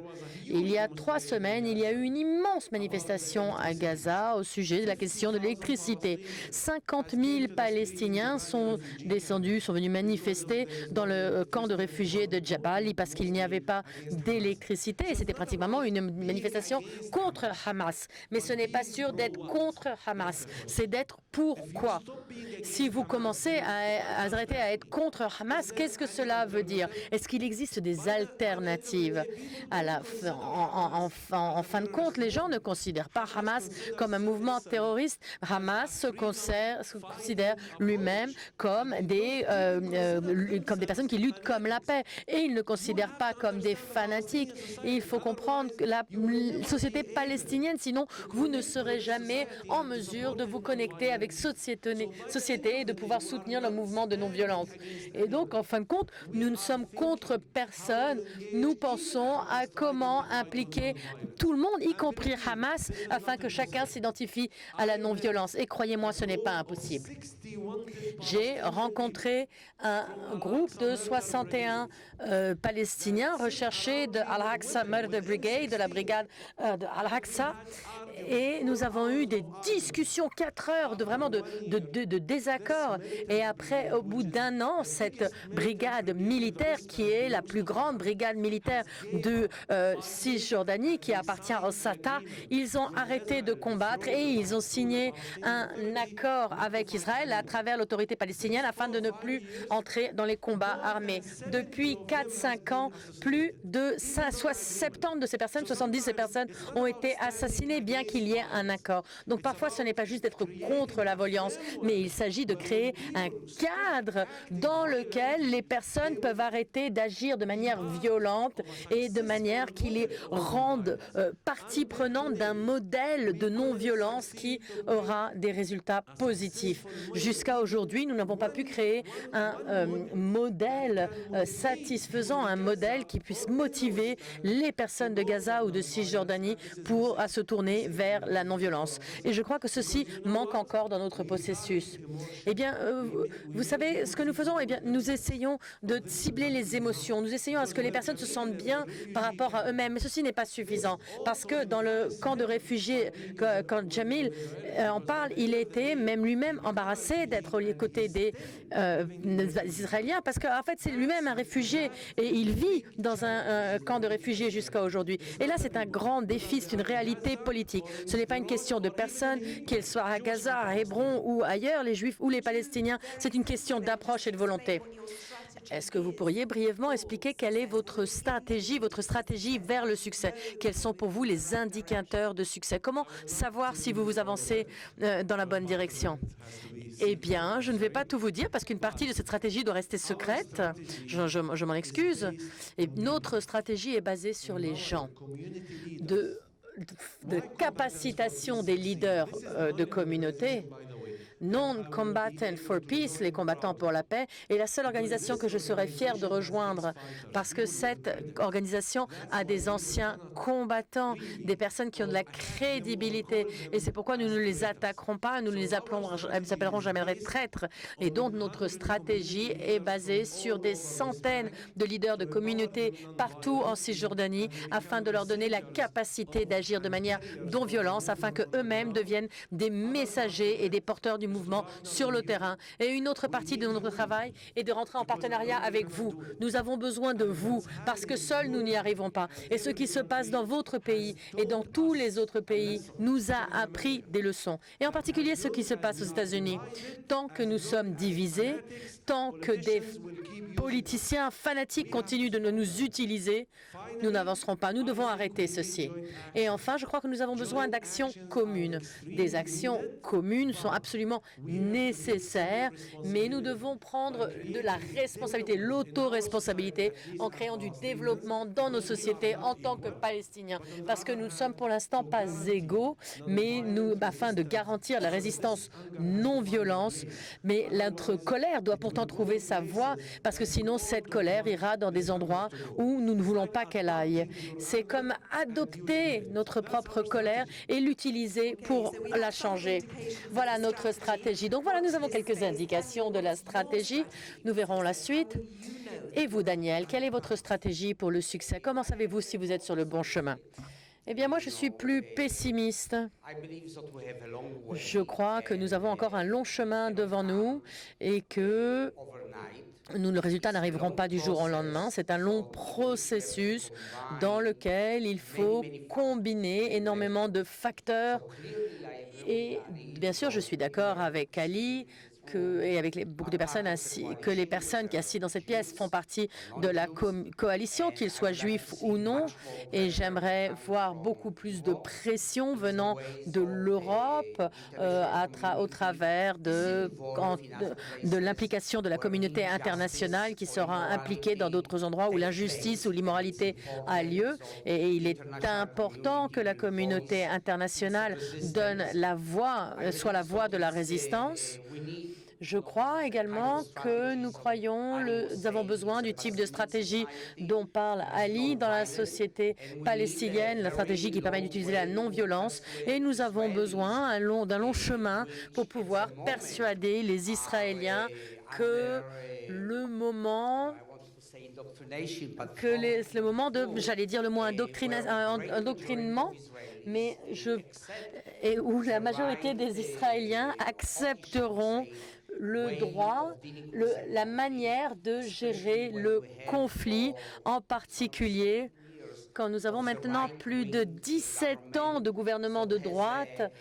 Speaker 1: Il y a 3 semaines, il y a eu une immense manifestation à Gaza au sujet de la question de l'électricité. 50 000 Palestiniens sont descendus, sont venus manifester dans le camp de réfugiés de Jabali parce qu'il n'y avait pas d'électricité. C'était pratiquement une manifestation contre Hamas. Mais ce n'est pas sûr d'être contre Hamas, c'est d'être pour quoi? Si vous commencez à arrêter à être contre Hamas, qu'est-ce que cela veut dire? Est-ce qu'il existe des alternatives? En fin de compte, les gens ne considèrent pas Hamas comme un mouvement terroriste. Hamas se considère lui-même comme des personnes qui luttent comme la paix. Et ils ne considèrent pas comme des fanatiques. Et il faut comprendre que la société palestinienne, sinon vous ne serez jamais en mesure de vous connecter avec société et de pouvoir soutenir le mouvement de non-violence. Et donc, en fin de compte, nous ne sommes contre personne. Nous pensons à comment impliquer tout le monde, y compris Hamas, afin que chacun s'identifie à la non-violence. Et croyez-moi, ce n'est pas impossible. J'ai rencontré un groupe de 61 Palestiniens recherchés de Al-Aqsa Murder Brigade, de la brigade de Al-Aqsa, et nous avons eu des discussions 4 heures de désaccords. Et après, au bout d'1 an, cette brigade militaire, qui est la plus grande brigade militaire de Cisjordanie, qui appartient au Fatah, ils ont arrêté de combattre et ils ont signé un accord avec Israël à travers l'autorité palestinienne afin de ne plus entrer dans les combats armés. Depuis 4-5 ans, plus de 70 de ces personnes, 70 de ces personnes ont été assassinées, bien qu'il y ait un accord. Donc parfois, ce n'est pas juste d'être contre la violence, mais il s'agit de créer un cadre dans lequel les personnes peuvent arrêter d'agir de manière violente et de manière qui les rende partie prenante d'un modèle de non-violence qui aura des résultats positifs. Jusqu'à aujourd'hui, nous n'avons pas pu créer un modèle satisfaisant, un modèle qui puisse motiver les personnes de Gaza ou de Cisjordanie à se tourner vers la non-violence. Et je crois que ceci manque encore dans notre processus. Eh bien, vous savez, ce que nous faisons, eh bien, nous essayons de cibler les émotions. Nous essayons à ce que les personnes se sentent bien par rapport à eux-mêmes. Mais ceci n'est pas suffisant parce que dans le camp de réfugiés, quand Jamil en parle, il était même lui-même embarrassé d'être aux côtés des Israéliens parce qu'en fait, c'est lui-même un réfugié et il vit dans un camp de réfugiés jusqu'à aujourd'hui. Et là, c'est un grand défi, c'est une réalité politique. Ce n'est pas une question de personnes, qu'elles soient à Gaza, à Hébron ou ailleurs, les Juifs ou les Palestiniens. C'est une question d'approche et de volonté. Est-ce que vous pourriez brièvement expliquer quelle est votre stratégie vers le succès? Quels sont pour vous les indicateurs de succès? Comment savoir si vous vous avancez dans la bonne direction? Eh bien, je ne vais pas tout vous dire parce qu'une partie de cette stratégie doit rester secrète. Je m'en excuse. Et notre stratégie est basée sur les gens, de capacitation des leaders de communauté. Non-Combatant for Peace, les combattants pour la paix, est la seule organisation que je serais fière de rejoindre parce que cette organisation a des anciens combattants, des personnes qui ont de la crédibilité. Et c'est pourquoi nous ne les attaquerons pas, nous ne les appellerons jamais des traîtres. Et donc notre stratégie est basée sur des centaines de leaders de communautés partout en Cisjordanie afin de leur donner la capacité d'agir de manière non-violence, afin qu'eux-mêmes deviennent des messagers et des porteurs du mouvement sur le terrain. Et une autre partie de notre travail est de rentrer en partenariat avec vous. Nous avons besoin de vous parce que seuls nous n'y arrivons pas. Et ce qui se passe dans votre pays et dans tous les autres pays nous a appris des leçons. Et en particulier ce qui se passe aux États-Unis. Tant que nous sommes divisés, tant que des politiciens fanatiques continuent de nous utiliser, nous n'avancerons pas. Nous devons arrêter ceci. Et enfin, je crois que nous avons besoin d'actions communes. Des actions communes sont absolument nécessaire, mais nous devons prendre de la responsabilité, l'autoresponsabilité, en créant du développement dans nos sociétés en tant que Palestiniens, parce que nous ne sommes pour l'instant pas égaux, mais afin de garantir la résistance non-violence, mais notre colère doit pourtant trouver sa voie, parce que sinon cette colère ira dans des endroits où nous ne voulons pas qu'elle aille. C'est comme adopter notre propre colère et l'utiliser pour la changer. Voilà notre stratégie. Donc voilà, nous avons quelques indications de la stratégie. Nous verrons la suite. Et vous, Daniel, quelle est votre stratégie pour le succès? Comment savez-vous si vous êtes sur le bon chemin? Eh bien, moi, je suis plus pessimiste. Je crois que nous avons encore un long chemin devant nous et que le résultat n'arriveront pas du jour au lendemain. C'est un long processus dans lequel il faut combiner énormément de facteurs. Et bien sûr, je suis d'accord avec Ali et avec beaucoup de personnes que les personnes qui assises dans cette pièce font partie de la coalition, qu'ils soient juifs ou non. Et j'aimerais voir beaucoup plus de pression venant de l'Europe au travers de l'implication de la communauté internationale qui sera impliquée dans d'autres endroits où l'injustice ou l'immoralité a lieu. Et il est important que la communauté internationale soit la voix de la résistance. Je crois également que nous avons besoin du type de stratégie dont parle Ali dans la société palestinienne, la stratégie qui permet d'utiliser la non-violence. Et nous avons besoin d'un long chemin pour pouvoir persuader les Israéliens que le moment j'allais dire le mot endoctrinement, mais où la majorité des Israéliens accepteront le droit, la manière de gérer le conflit, en particulier quand nous avons maintenant plus de 17 ans de gouvernement de droite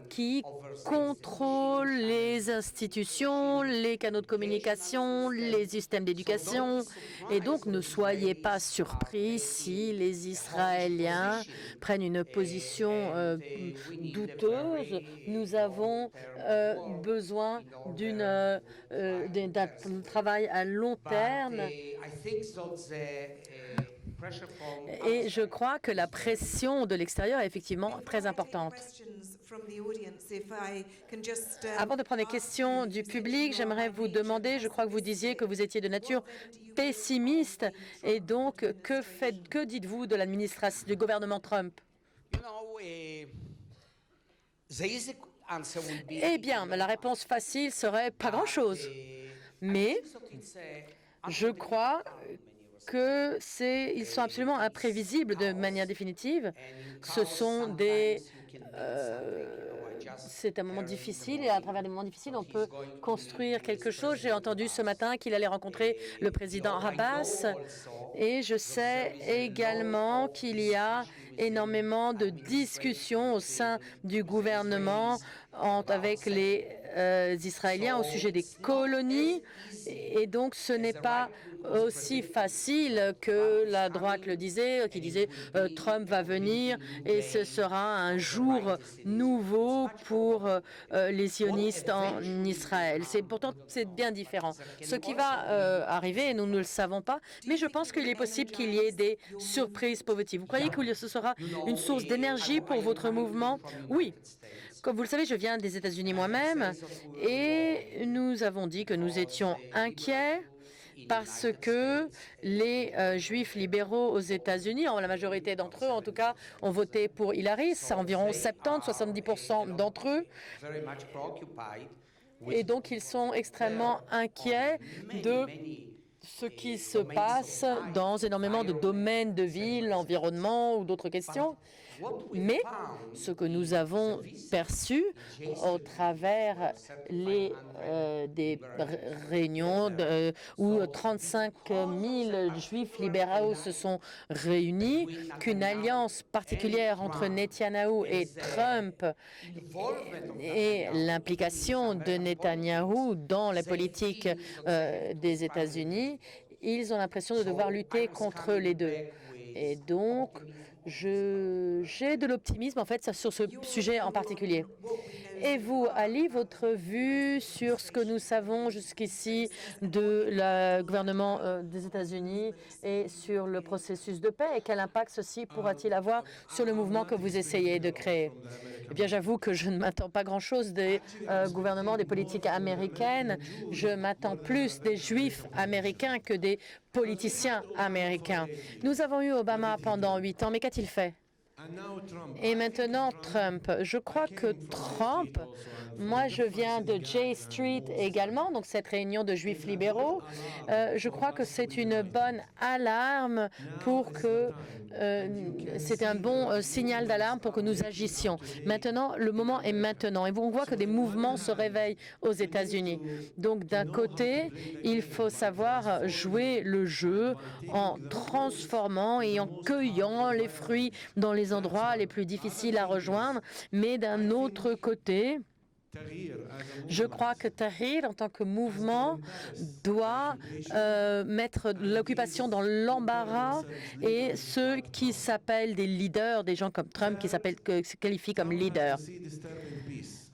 Speaker 1: qui contrôle les institutions, les canaux de communication, les systèmes d'éducation. Et donc, ne soyez pas surpris si les Israéliens prennent une position douteuse. Nous avons besoin d'un travail à long terme. Et je crois que la pression de l'extérieur est effectivement très importante. Avant de prendre les questions du public, j'aimerais vous demander, je crois que vous disiez que vous étiez de nature pessimiste, et donc que dites-vous de l'administration du gouvernement Trump? Eh bien, la réponse facile serait pas grand-chose. Mais je crois qu'ils sont absolument imprévisibles de manière définitive. C'est un moment difficile et à travers des moments difficiles, on peut construire quelque chose. J'ai entendu ce matin qu'il allait rencontrer le président Abbas et je sais également qu'il y a énormément de discussions au sein du gouvernement avec les Israéliens au sujet des colonies. Et donc, ce n'est pas aussi facile que la droite le disait, qui disait Trump va venir et ce sera un jour nouveau pour les sionistes en Israël. Pourtant, c'est bien différent. Ce qui va arriver, nous ne le savons pas, mais je pense qu'il est possible qu'il y ait des surprises positives. Vous croyez que ce sera une source d'énergie pour votre mouvement? Oui. Comme vous le savez, je viens des États-Unis moi-même et nous avons dit que nous étions inquiets parce que les Juifs libéraux aux États-Unis, la majorité d'entre eux en tout cas, ont voté pour Hillary, environ 70% d'entre eux. Et donc, ils sont extrêmement inquiets de ce qui se passe dans énormément de domaines de vie, l'environnement ou d'autres questions. Mais ce que nous avons perçu au travers des réunions où 35 000 Juifs libéraux se sont réunis, qu'une alliance particulière entre Netanyahou et Trump et l'implication de Netanyahou dans la politique des États-Unis, ils ont l'impression de devoir lutter contre les deux. Et donc, j'ai de l'optimisme, en fait, sur ce sujet en particulier. Et vous, Ali, votre vue sur ce que nous savons jusqu'ici de le gouvernement des États-Unis et sur le processus de paix, et quel impact ceci pourra-t-il avoir sur le mouvement que vous essayez de créer? Eh bien, j'avoue que je ne m'attends pas grand-chose des gouvernements, des politiques américaines. Je m'attends plus des Juifs américains que des politiciens américains. Nous avons eu Obama pendant 8 ans, mais qu'a-t-il fait? Et maintenant, Trump. Je crois que Trump, moi je viens de J Street également, donc cette réunion de juifs libéraux, je crois que c'est une bonne alarme pour que, c'est un bon signal d'alarme pour que nous agissions. Maintenant, le moment est maintenant. Et on voit que des mouvements se réveillent aux États-Unis. Donc d'un côté, il faut savoir jouer le jeu en transformant et en cueillant les fruits dans les endroits les plus difficiles à rejoindre, mais d'un autre côté, je crois que Tahrir, en tant que mouvement, doit mettre l'occupation dans l'embarras, et ceux qui s'appellent des leaders, des gens comme Trump qui se qualifient comme leaders.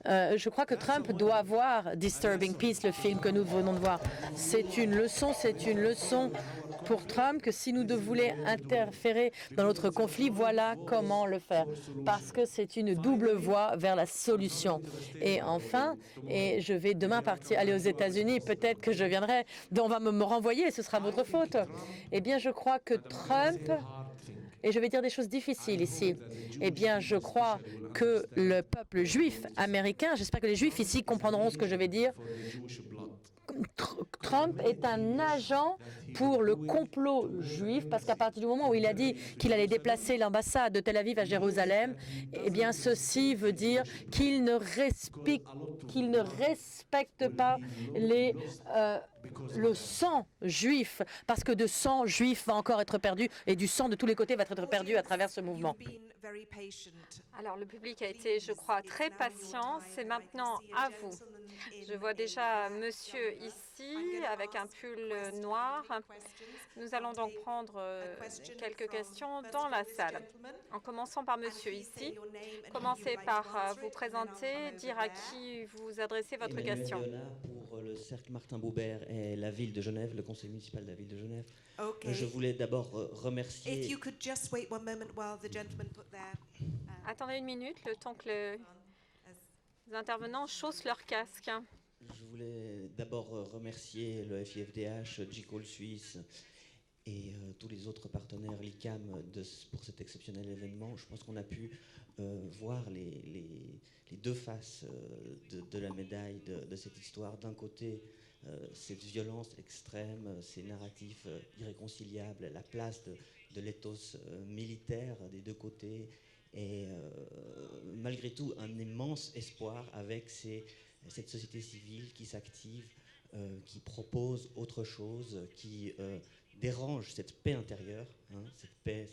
Speaker 1: Je crois que Trump doit voir Disturbing Peace, le film que nous venons de voir. C'est une leçon pour Trump que si nous voulons interférer dans notre conflit, voilà comment le faire. Parce que c'est une double voie vers la solution. Et enfin, et je vais demain aller aux États-Unis, peut-être que je viendrai, on va me renvoyer, ce sera votre faute. Eh bien, je crois que Trump... Et je vais dire des choses difficiles ici. Eh bien, je crois que le peuple juif américain, j'espère que les juifs ici comprendront ce que je vais dire, Trump est un agent pour le complot juif, parce qu'à partir du moment où il a dit qu'il allait déplacer l'ambassade de Tel Aviv à Jérusalem, eh bien, ceci veut dire qu'il ne respecte pas le sang juif, parce que de sang juif va encore être perdu, et du sang de tous les côtés va être perdu à travers ce mouvement.
Speaker 3: Alors, le public a été, je crois, très patient. C'est maintenant à vous. Je vois déjà monsieur ici avec un pull noir. Nous allons donc prendre quelques questions dans la salle. En commençant par monsieur ici. Commencez par vous présenter, dire à qui vous adressez votre question.
Speaker 6: Pour le Cercle Martin Boubert et la ville de Genève, le conseil municipal de la ville de Genève.
Speaker 2: Okay.
Speaker 6: Je voulais d'abord remercier...
Speaker 2: If you could just wait one moment while the gentleman put their,
Speaker 3: Attendez une minute, le temps que les intervenants chaussent leur casque.
Speaker 6: Je voulais d'abord remercier le FIFDH, GICOL Suisse et tous les autres partenaires, l'ICAM, pour cet exceptionnel événement. Je pense qu'on a pu voir les deux faces de la médaille de cette histoire. D'un côté, cette violence extrême, ces narratifs irréconciliables, la place de l'éthos militaire des deux côtés, et malgré tout un immense espoir avec cette société civile qui s'active, qui propose autre chose, qui dérange cette paix intérieure, cette paix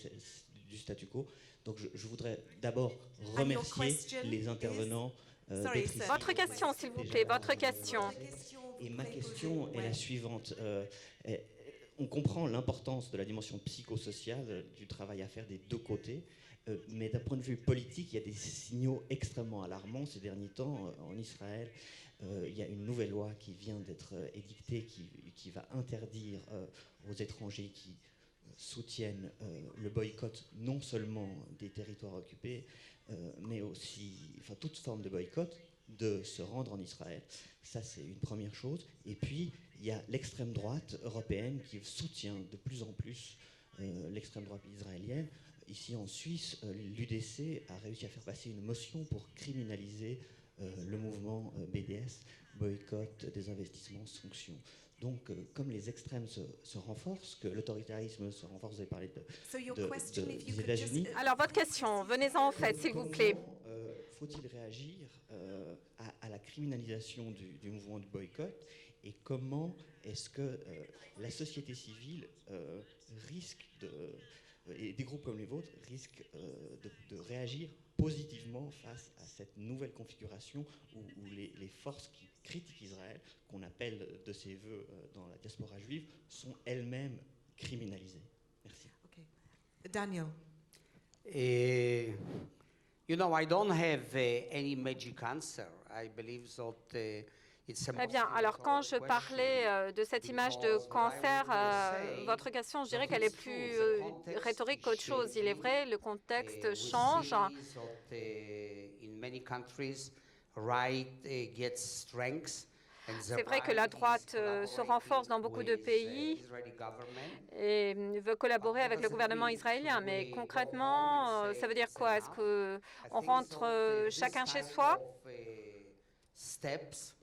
Speaker 6: du statu quo. Donc je voudrais d'abord remercier les intervenants.
Speaker 3: Votre question, s'il vous plaît, votre question.
Speaker 6: Et ma question est la suivante. On comprend l'importance de la dimension psychosociale du travail à faire des deux côtés, mais d'un point de vue politique, il y a des signaux extrêmement alarmants ces derniers temps. En Israël, il y a une nouvelle loi qui vient d'être édictée qui va interdire aux étrangers qui soutiennent le boycott non seulement des territoires occupés, mais aussi toute forme de boycott, de se rendre en Israël. Ça, c'est une première chose. Et puis, il y a l'extrême droite européenne qui soutient de plus en plus l'extrême droite israélienne. Ici, en Suisse, l'UDC a réussi à faire passer une motion pour criminaliser le mouvement BDS, boycott, des investissements, sanctions. Donc, comme les extrêmes se renforcent, que l'autoritarisme se renforce, vous avez parlé des États-Unis.
Speaker 3: Alors, votre question, venez-en en fait, s'il vous plaît.
Speaker 6: Faut-il réagir à la criminalisation du mouvement de boycott, et comment est-ce que la société civile risque et des groupes comme les vôtres risquent de réagir positivement face à cette nouvelle configuration où les forces qui critiquent Israël, qu'on appelle de ses voeux dans la diaspora juive, sont elles-mêmes criminalisées? Merci.
Speaker 2: Okay. Daniel.
Speaker 5: You know, I don't have any magic answer. I believe that it's a
Speaker 3: Très bien.
Speaker 5: more
Speaker 3: Alors, quand je
Speaker 5: theoretical
Speaker 3: parlais
Speaker 5: question
Speaker 3: de cette image de
Speaker 5: because what I
Speaker 3: cancer,
Speaker 5: wanted to say
Speaker 3: votre question, je dirais
Speaker 5: that
Speaker 3: qu'elle est
Speaker 5: it's true,
Speaker 3: plus
Speaker 5: the context
Speaker 3: rhétorique
Speaker 5: is
Speaker 3: qu'autre chose. Il est vrai, le
Speaker 5: changing.
Speaker 3: contexte
Speaker 5: We
Speaker 3: change.
Speaker 5: see that in many countries, right gets strength. And the
Speaker 3: C'est vrai que
Speaker 5: right
Speaker 3: la
Speaker 5: is
Speaker 3: droite se renforce dans beaucoup de
Speaker 5: with
Speaker 3: pays
Speaker 5: Israeli government.
Speaker 3: et veut collaborer avec le gouvernement israélien. Mais concrètement, ça veut dire quoi? Est-ce qu'on rentre chacun chez soi?
Speaker 5: Steps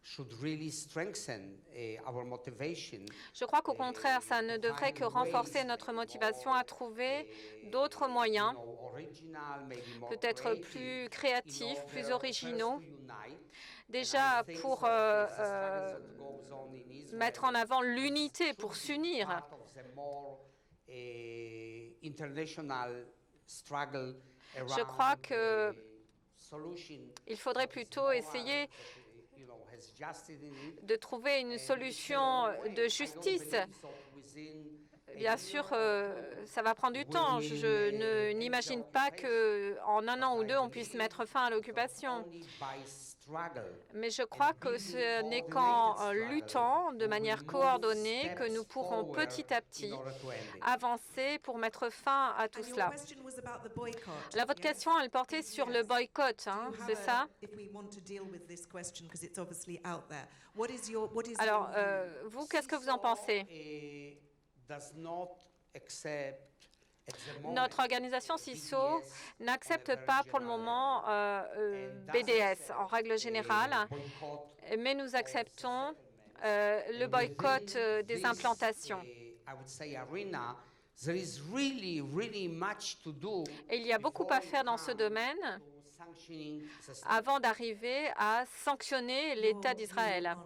Speaker 5: should really strengthen our motivation.
Speaker 3: Je crois qu'au contraire, ça ne devrait que renforcer notre motivation à trouver d'autres moyens, peut-être plus créatifs, plus originaux, déjà pour mettre en avant l'unité, pour s'unir. Je crois qu'il faudrait plutôt essayer de trouver une solution de justice. Bien sûr, ça va prendre du temps. Je n'imagine pas qu'en un an ou deux, on puisse mettre fin à l'occupation. Mais je crois que ce n'est qu'en luttant de manière coordonnée que nous pourrons petit à petit avancer pour mettre fin à tout cela. Alors, votre question, elle portait sur le boycott, hein, c'est ça? Alors, vous, qu'est-ce que vous en pensez? Notre organisation CISO n'accepte pas pour le moment BDS en règle générale, mais nous acceptons le boycott des implantations. Et il y a beaucoup à faire dans ce domaine avant d'arriver à sanctionner l'État d'Israël.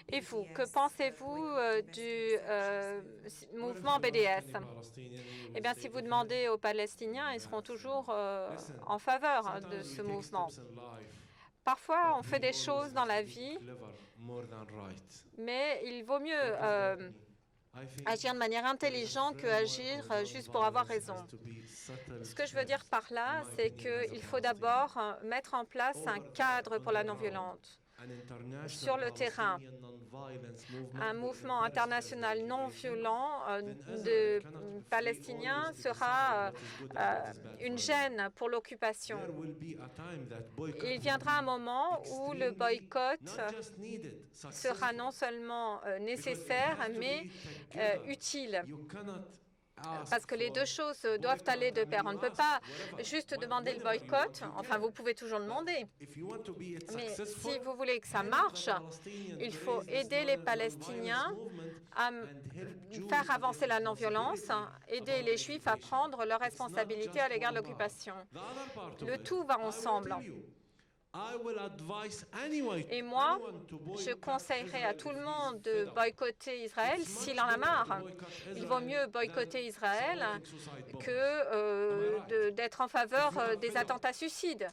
Speaker 3: Et vous, que pensez-vous du mouvement BDS? Eh bien, si vous demandez aux Palestiniens, ils seront toujours en faveur de ce mouvement. Parfois, on fait des choses dans la vie, mais il vaut mieux agir de manière intelligente que agir juste pour avoir raison. Ce que je veux dire par là, c'est qu'il faut d'abord mettre en place un cadre pour la non-violence. Sur le terrain, un mouvement international non violent de Palestiniens sera une gêne pour l'occupation. Il viendra un moment où le boycott sera non seulement nécessaire, mais utile. Parce que les deux choses doivent aller de pair. On ne peut pas juste demander le boycott, enfin vous pouvez toujours demander, mais si vous voulez que ça marche, il faut aider les Palestiniens à faire avancer la non-violence, aider les Juifs à prendre leurs responsabilités à l'égard de l'occupation. Le tout va ensemble. Et moi, je conseillerais à tout le monde de boycotter Israël s'il en a marre. Il vaut mieux boycotter Israël que d'être en faveur des attentats suicides.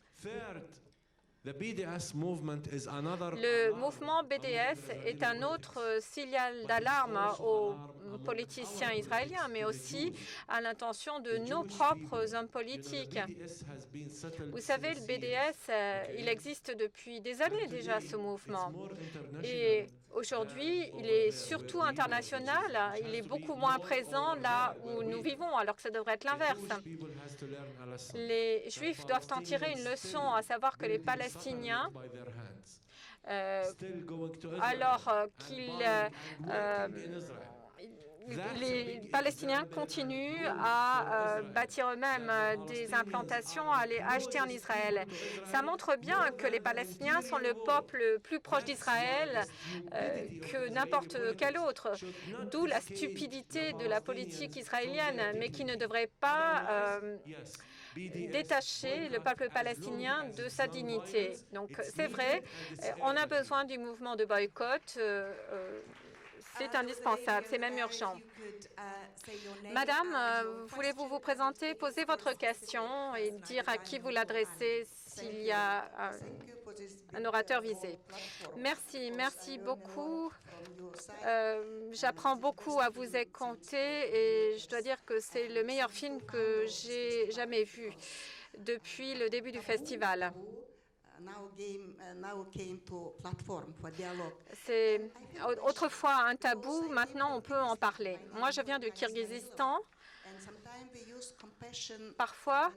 Speaker 3: Le mouvement BDS est un autre signal d'alarme aux politiciens israéliens, mais aussi à l'intention de nos propres hommes politiques. Vous savez, le BDS, il existe depuis des années déjà, ce mouvement. Et aujourd'hui, il est surtout international. Il est beaucoup moins présent là où nous vivons, alors que ça devrait être l'inverse. Les Juifs doivent en tirer une leçon, à savoir que les Palestiniens, alors les Palestiniens continuent à bâtir eux-mêmes des implantations, à les acheter en Israël. Ça montre bien que les Palestiniens sont le peuple plus proche d'Israël que n'importe quel autre. D'où la stupidité de la politique israélienne, mais qui ne devrait pas détacher le peuple palestinien de sa dignité. Donc c'est vrai, on a besoin du mouvement de boycott. C'est indispensable, c'est même urgent. Madame, voulez-vous vous présenter, poser votre question et dire à qui vous l'adressez s'il y a un orateur visé? Merci, merci beaucoup. J'apprends beaucoup à vous écouter et je dois dire que c'est le meilleur film que j'ai jamais vu depuis le début du festival. C'est autrefois un tabou, maintenant on peut en parler. Moi, je viens du Kirghizistan. Parfois,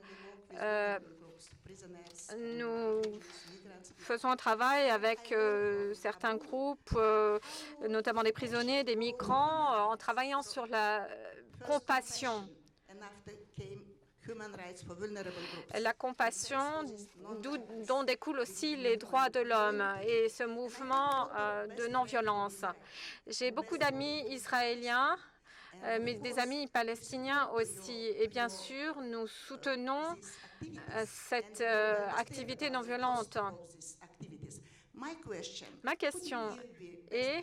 Speaker 3: nous faisons un travail avec certains groupes, notamment des prisonniers, des migrants, en travaillant sur la compassion. La compassion dont découlent aussi les droits de l'homme et ce mouvement de non-violence. J'ai beaucoup d'amis israéliens, mais des amis palestiniens aussi. Et bien sûr, nous soutenons cette activité non violente. Ma question est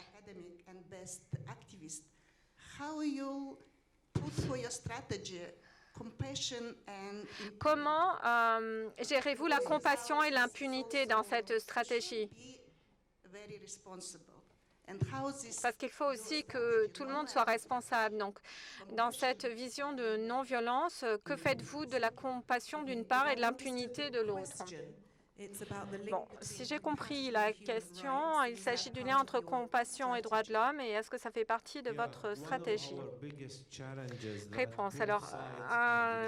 Speaker 3: comment gérez-vous la compassion et l'impunité dans cette stratégie? Parce qu'il faut aussi que tout le monde soit responsable. Donc, dans cette vision de non-violence, que faites-vous de la compassion d'une part et de l'impunité de l'autre? Bon, si j'ai compris la question, il s'agit du lien entre compassion et droits de l'homme, et est-ce que ça fait partie de votre stratégie? Réponse. Alors,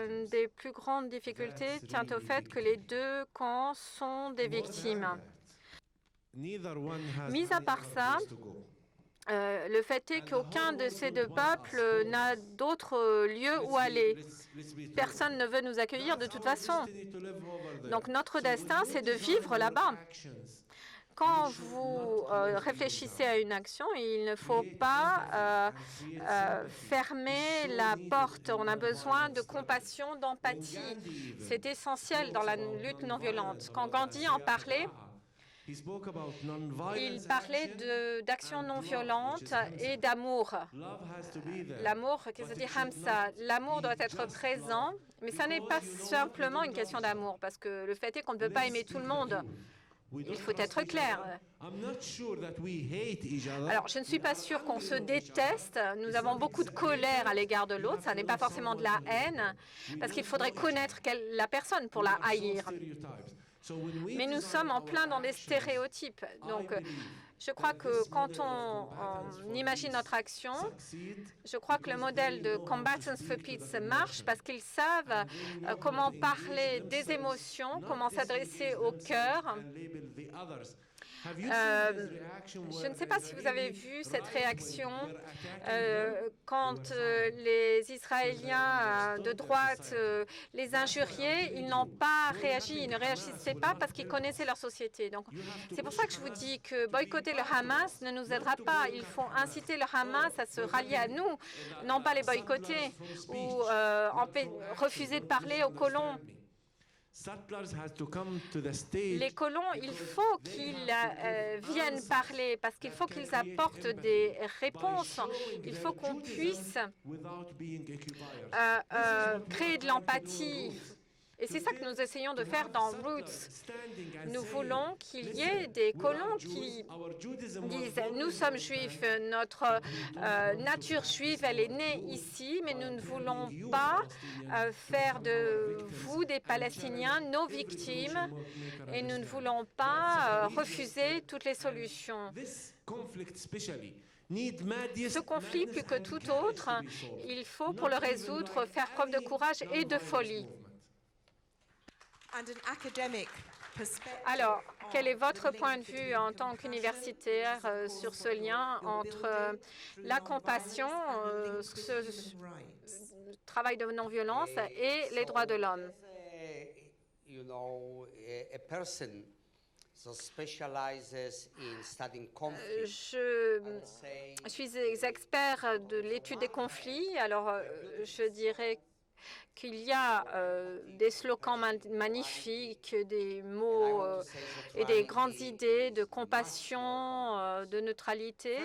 Speaker 3: une des plus grandes difficultés tient au fait que les deux camps sont des victimes. Mis à part ça, le fait est qu'aucun de ces deux peuples n'a d'autre lieu où aller. Personne ne veut nous accueillir de toute façon. Donc notre destin, c'est de vivre là-bas. Quand vous réfléchissez à une action, il ne faut pas fermer la porte. On a besoin de compassion, d'empathie. C'est essentiel dans la lutte non violente. Quand Gandhi en parlait, il parlait d'action non violente et d'amour. L'amour, qu'est-ce que ça dit Hamsa? L'amour doit être présent, mais ça n'est pas simplement une question d'amour, parce que le fait est qu'on ne peut pas aimer tout le monde. Il faut être clair. Alors, je ne suis pas sûre qu'on se déteste. Nous avons beaucoup de colère à l'égard de l'autre. Ça n'est pas forcément de la haine, parce qu'il faudrait connaître la personne pour la haïr. Mais nous sommes en plein dans des stéréotypes. Donc, je crois que quand on imagine notre action, je crois que le modèle de Combatants for Peace marche parce qu'ils savent comment parler des émotions, comment s'adresser au cœur. Je ne sais pas si vous avez vu cette réaction quand les Israéliens de droite les injuriaient, ils n'ont pas réagi, ils ne réagissaient pas parce qu'ils connaissaient leur société. Donc, c'est pour ça que je vous dis que boycotter le Hamas ne nous aidera pas. Il faut inciter le Hamas à se rallier à nous, non pas les boycotter ou refuser de parler aux colons. Les colons, il faut qu'ils viennent parler parce qu'il faut qu'ils apportent des réponses. Il faut qu'on puisse créer de l'empathie. Et c'est ça que nous essayons de faire dans Roots. Nous voulons qu'il y ait des colons qui disent « Nous sommes juifs, notre nature juive, elle est née ici, mais nous ne voulons pas faire de vous des Palestiniens nos victimes et nous ne voulons pas refuser toutes les solutions. » Ce conflit, plus que tout autre, il faut pour le résoudre faire preuve de courage et de folie. Alors, quel est votre point de vue en tant qu'universitaire sur ce lien entre la compassion, ce travail de non-violence et les droits de l'homme? Je suis expert de l'étude des conflits, alors je dirais qu'il y a des slogans magnifiques, des mots et des grandes idées de compassion, de neutralité.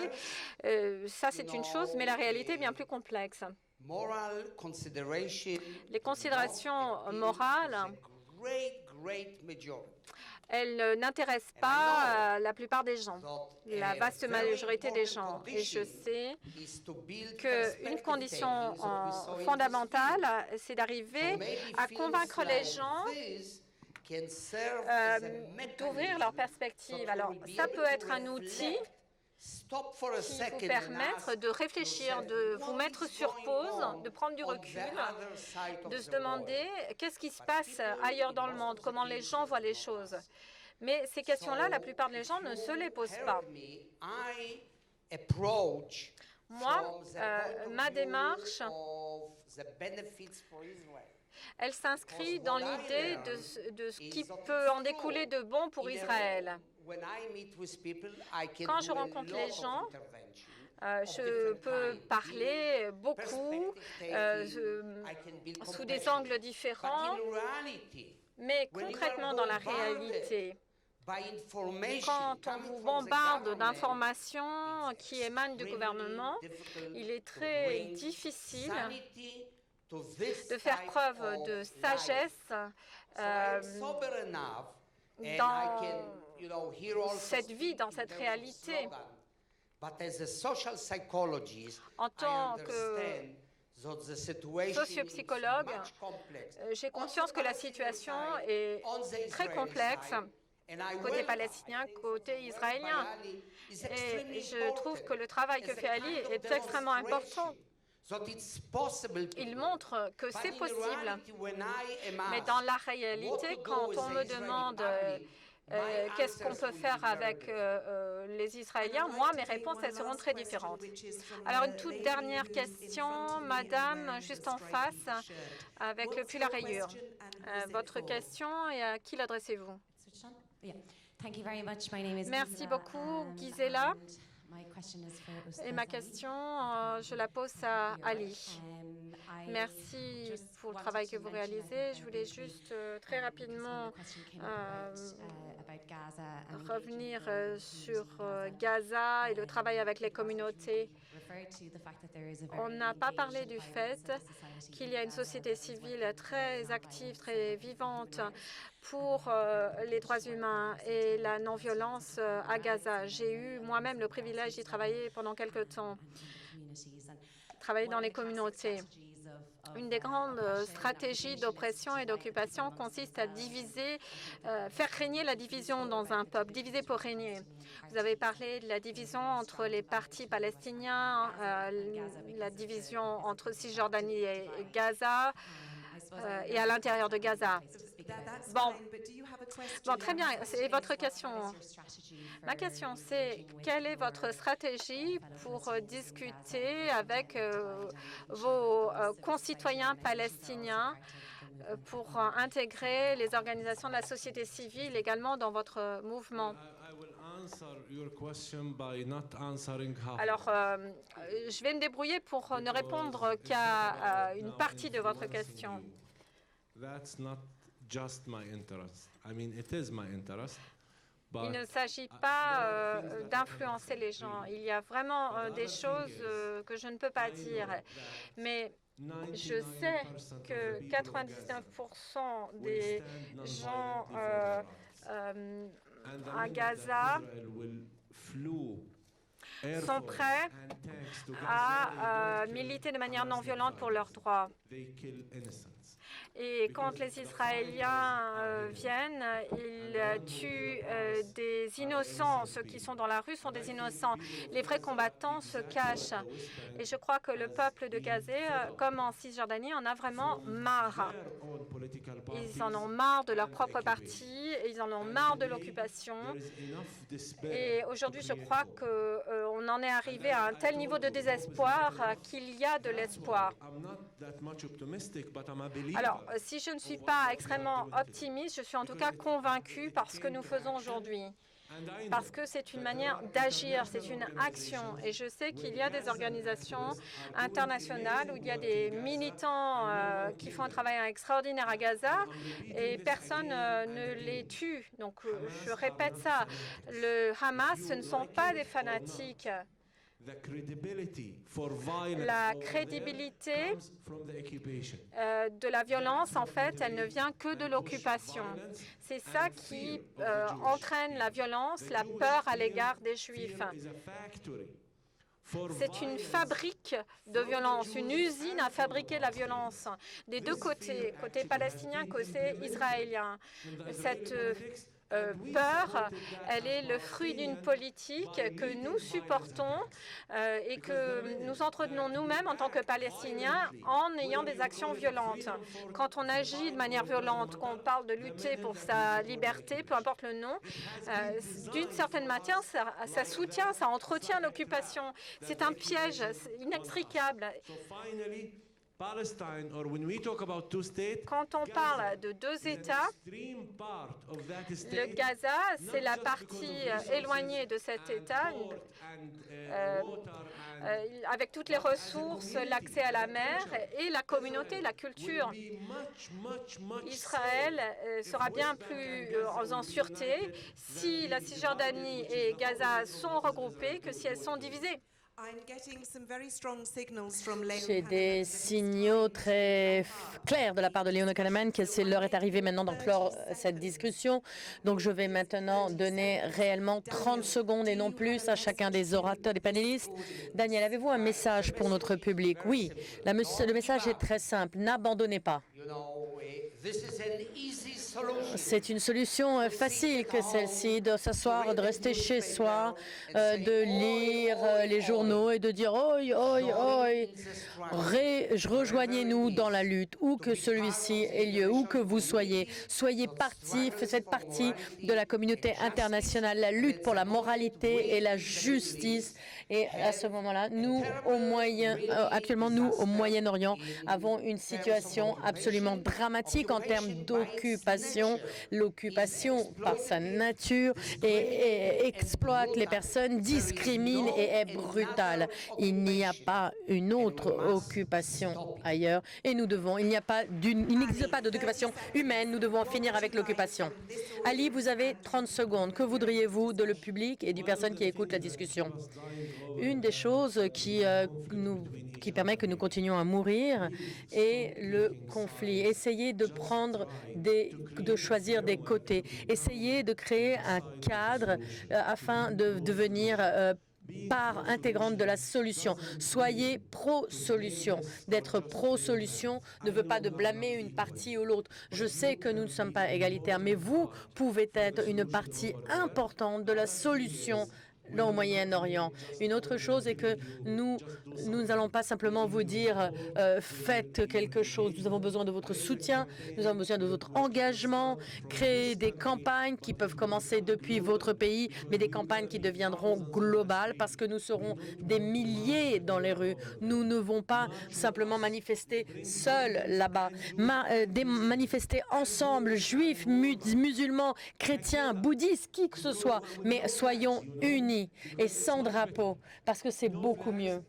Speaker 3: Ça, c'est une chose, mais la réalité est bien plus complexe. Les considérations morales, elles n'intéressent pas la plupart des gens, la vaste majorité des gens. Et je sais qu'une condition fondamentale, c'est d'arriver à convaincre les gens d'ouvrir leur perspective. Alors, ça peut être un outil qui vous permettre de réfléchir, de vous mettre sur pause, de prendre du recul, de se demander qu'est-ce qui se passe ailleurs dans le monde, comment les gens voient les choses. Mais ces questions-là, la plupart des gens ne se les posent pas. Moi, ma démarche, elle s'inscrit dans l'idée de ce qui peut en découler de bon pour Israël. Quand je rencontre les gens, je peux parler beaucoup sous des angles différents, mais concrètement dans la réalité, quand on vous bombarde d'informations qui émanent du gouvernement, il est très difficile de faire preuve de sagesse dans cette vie, dans cette réalité. En tant que sociopsychologue, j'ai conscience que la situation est très complexe côté palestinien, côté israélien. Et je trouve que le travail que fait Ali est extrêmement important. Il montre que c'est possible. Mais dans la réalité, quand on me demande qu'est-ce qu'on peut faire avec les Israéliens, moi, mes réponses, elles seront très différentes. Alors, une toute dernière question, madame, juste en face, avec le pull à rayures. Votre question, et à qui l'adressez-vous? Merci beaucoup, Gisela. Et ma question, je la pose à Ali. Merci pour le travail que vous réalisez. Je voulais juste très rapidement revenir sur Gaza et le travail avec les communautés. On n'a pas parlé du fait qu'il y a une société civile très active, très vivante pour les droits humains et la non-violence à Gaza. J'ai eu moi-même le privilège d'y travailler pendant quelque temps, travailler dans les communautés. Une des grandes stratégies d'oppression et d'occupation consiste à diviser, faire régner la division dans un peuple, diviser pour régner. Vous avez parlé de la division entre les partis palestiniens, la division entre Cisjordanie et Gaza, et à l'intérieur de Gaza. Bon, très bien, c'est votre question. Ma question, c'est quelle est votre stratégie pour discuter avec vos concitoyens palestiniens pour intégrer les organisations de la société civile également dans votre mouvement? Alors, je vais me débrouiller pour ne répondre qu'à une partie de votre question. Il ne s'agit pas d'influencer les gens. Il y a vraiment des choses que je ne peux pas dire. Mais je sais que 99% des gens à Gaza sont prêts à militer de manière non violente pour leurs droits. Et quand les Israéliens viennent, ils tuent des innocents. Ceux qui sont dans la rue sont des innocents. Les vrais combattants se cachent. Et je crois que le peuple de Gaza, comme en Cisjordanie, en a vraiment marre. Ils en ont marre de leur propre parti, ils en ont marre de l'occupation. Et aujourd'hui, je crois qu'on en est arrivé à un tel niveau de désespoir qu'il y a de l'espoir. Alors, si je ne suis pas extrêmement optimiste, je suis en tout cas convaincue par ce que nous faisons aujourd'hui. Parce que c'est une manière d'agir, c'est une action. Et je sais qu'il y a des organisations internationales où il y a des militants qui font un travail extraordinaire à Gaza et personne ne les tue. Donc, je répète ça, le Hamas, ce ne sont pas des fanatiques. La crédibilité de la violence, en fait, elle ne vient que de l'occupation. C'est ça qui entraîne la violence, la peur à l'égard des Juifs. C'est une fabrique de violence, une usine à fabriquer la violence des deux côtés, côté palestinien, côté israélien. Cette peur, elle est le fruit d'une politique que nous supportons et que nous entretenons nous-mêmes en tant que Palestiniens en ayant des actions violentes. Quand on agit de manière violente, qu'on parle de lutter pour sa liberté, peu importe le nom, d'une certaine manière, ça soutient, ça entretient l'occupation. C'est un piège inextricable. Quand on parle de deux États, le Gaza, c'est la partie éloignée de cet État, avec toutes les ressources, l'accès à la mer et la communauté, la culture. Israël sera bien plus en sûreté si la Cisjordanie et Gaza sont regroupées que si elles sont divisées.
Speaker 1: J'ai des signaux très clairs de la part de Leona Kahneman que l'heure est arrivée maintenant d'en clore cette discussion. Donc je vais maintenant donner réellement 30 secondes et non plus à chacun des orateurs, des panélistes. Daniel, avez-vous un message pour notre public? Oui, le message est très simple. N'abandonnez pas. C'est une solution facile que celle-ci, de s'asseoir, de rester chez soi, de lire les journaux et de dire « Oi, oi, oi ». Rejoignez-nous dans la lutte, où que celui-ci ait lieu, où que vous soyez. Soyez faites partie de la communauté internationale, la lutte pour la moralité et la justice. Et à ce moment-là, actuellement, nous, au Moyen-Orient, avons une situation absolument dramatique en termes d'occupation. L'occupation, par sa nature, exploite les personnes, discrimine et est brutale. Il n'y a pas une autre occupation ailleurs et il n'existe pas d'occupation humaine. Nous devons finir avec l'occupation. Ali, vous avez 30 secondes. Que voudriez-vous de le public et des personnes qui écoutent la discussion? Une des choses qui permet que nous continuions à mourir est le conflit. Essayez de choisir des côtés. Essayez de créer un cadre afin de devenir part intégrante de la solution. Soyez pro-solution. D'être pro-solution ne veut pas de blâmer une partie ou l'autre. Je sais que nous ne sommes pas égalitaires, mais vous pouvez être une partie importante de la solution au Moyen-Orient. Une autre chose est que nous n'allons pas simplement vous dire faites quelque chose. Nous avons besoin de votre soutien, nous avons besoin de votre engagement, créer des campagnes qui peuvent commencer depuis votre pays, mais des campagnes qui deviendront globales parce que nous serons des milliers dans les rues. Nous ne devons pas simplement manifester seuls là-bas, manifester ensemble, juifs, musulmans, chrétiens, bouddhistes, qui que ce soit, mais soyons unis et sans drapeau, parce que c'est beaucoup mieux.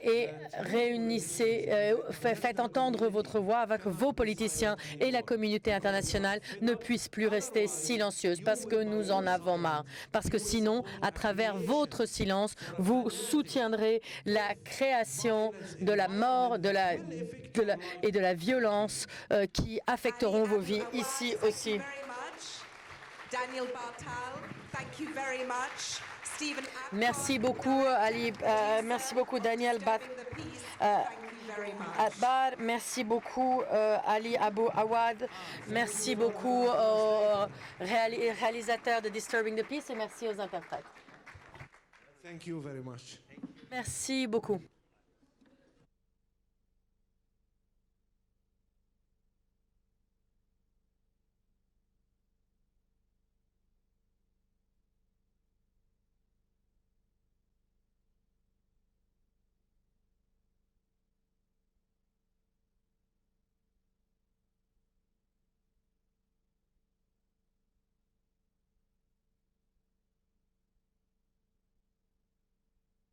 Speaker 1: Et réunissez, faites entendre votre voix avec vos politiciens et la communauté internationale ne puisse plus rester silencieuse, parce que nous en avons marre. Parce que sinon, à travers votre silence, vous soutiendrez la création de la mort et de la violence qui affecteront vos vies ici aussi.
Speaker 2: Daniel Bartal, thank you very much. Stephen
Speaker 1: Merci beaucoup, Ali. Merci beaucoup, Daniel Atbar. Merci beaucoup, Ali Abou Awad. Merci beaucoup aux réalisateurs de Disturbing the Peace et merci aux interprètes.
Speaker 4: Thank you very much.
Speaker 1: Merci beaucoup.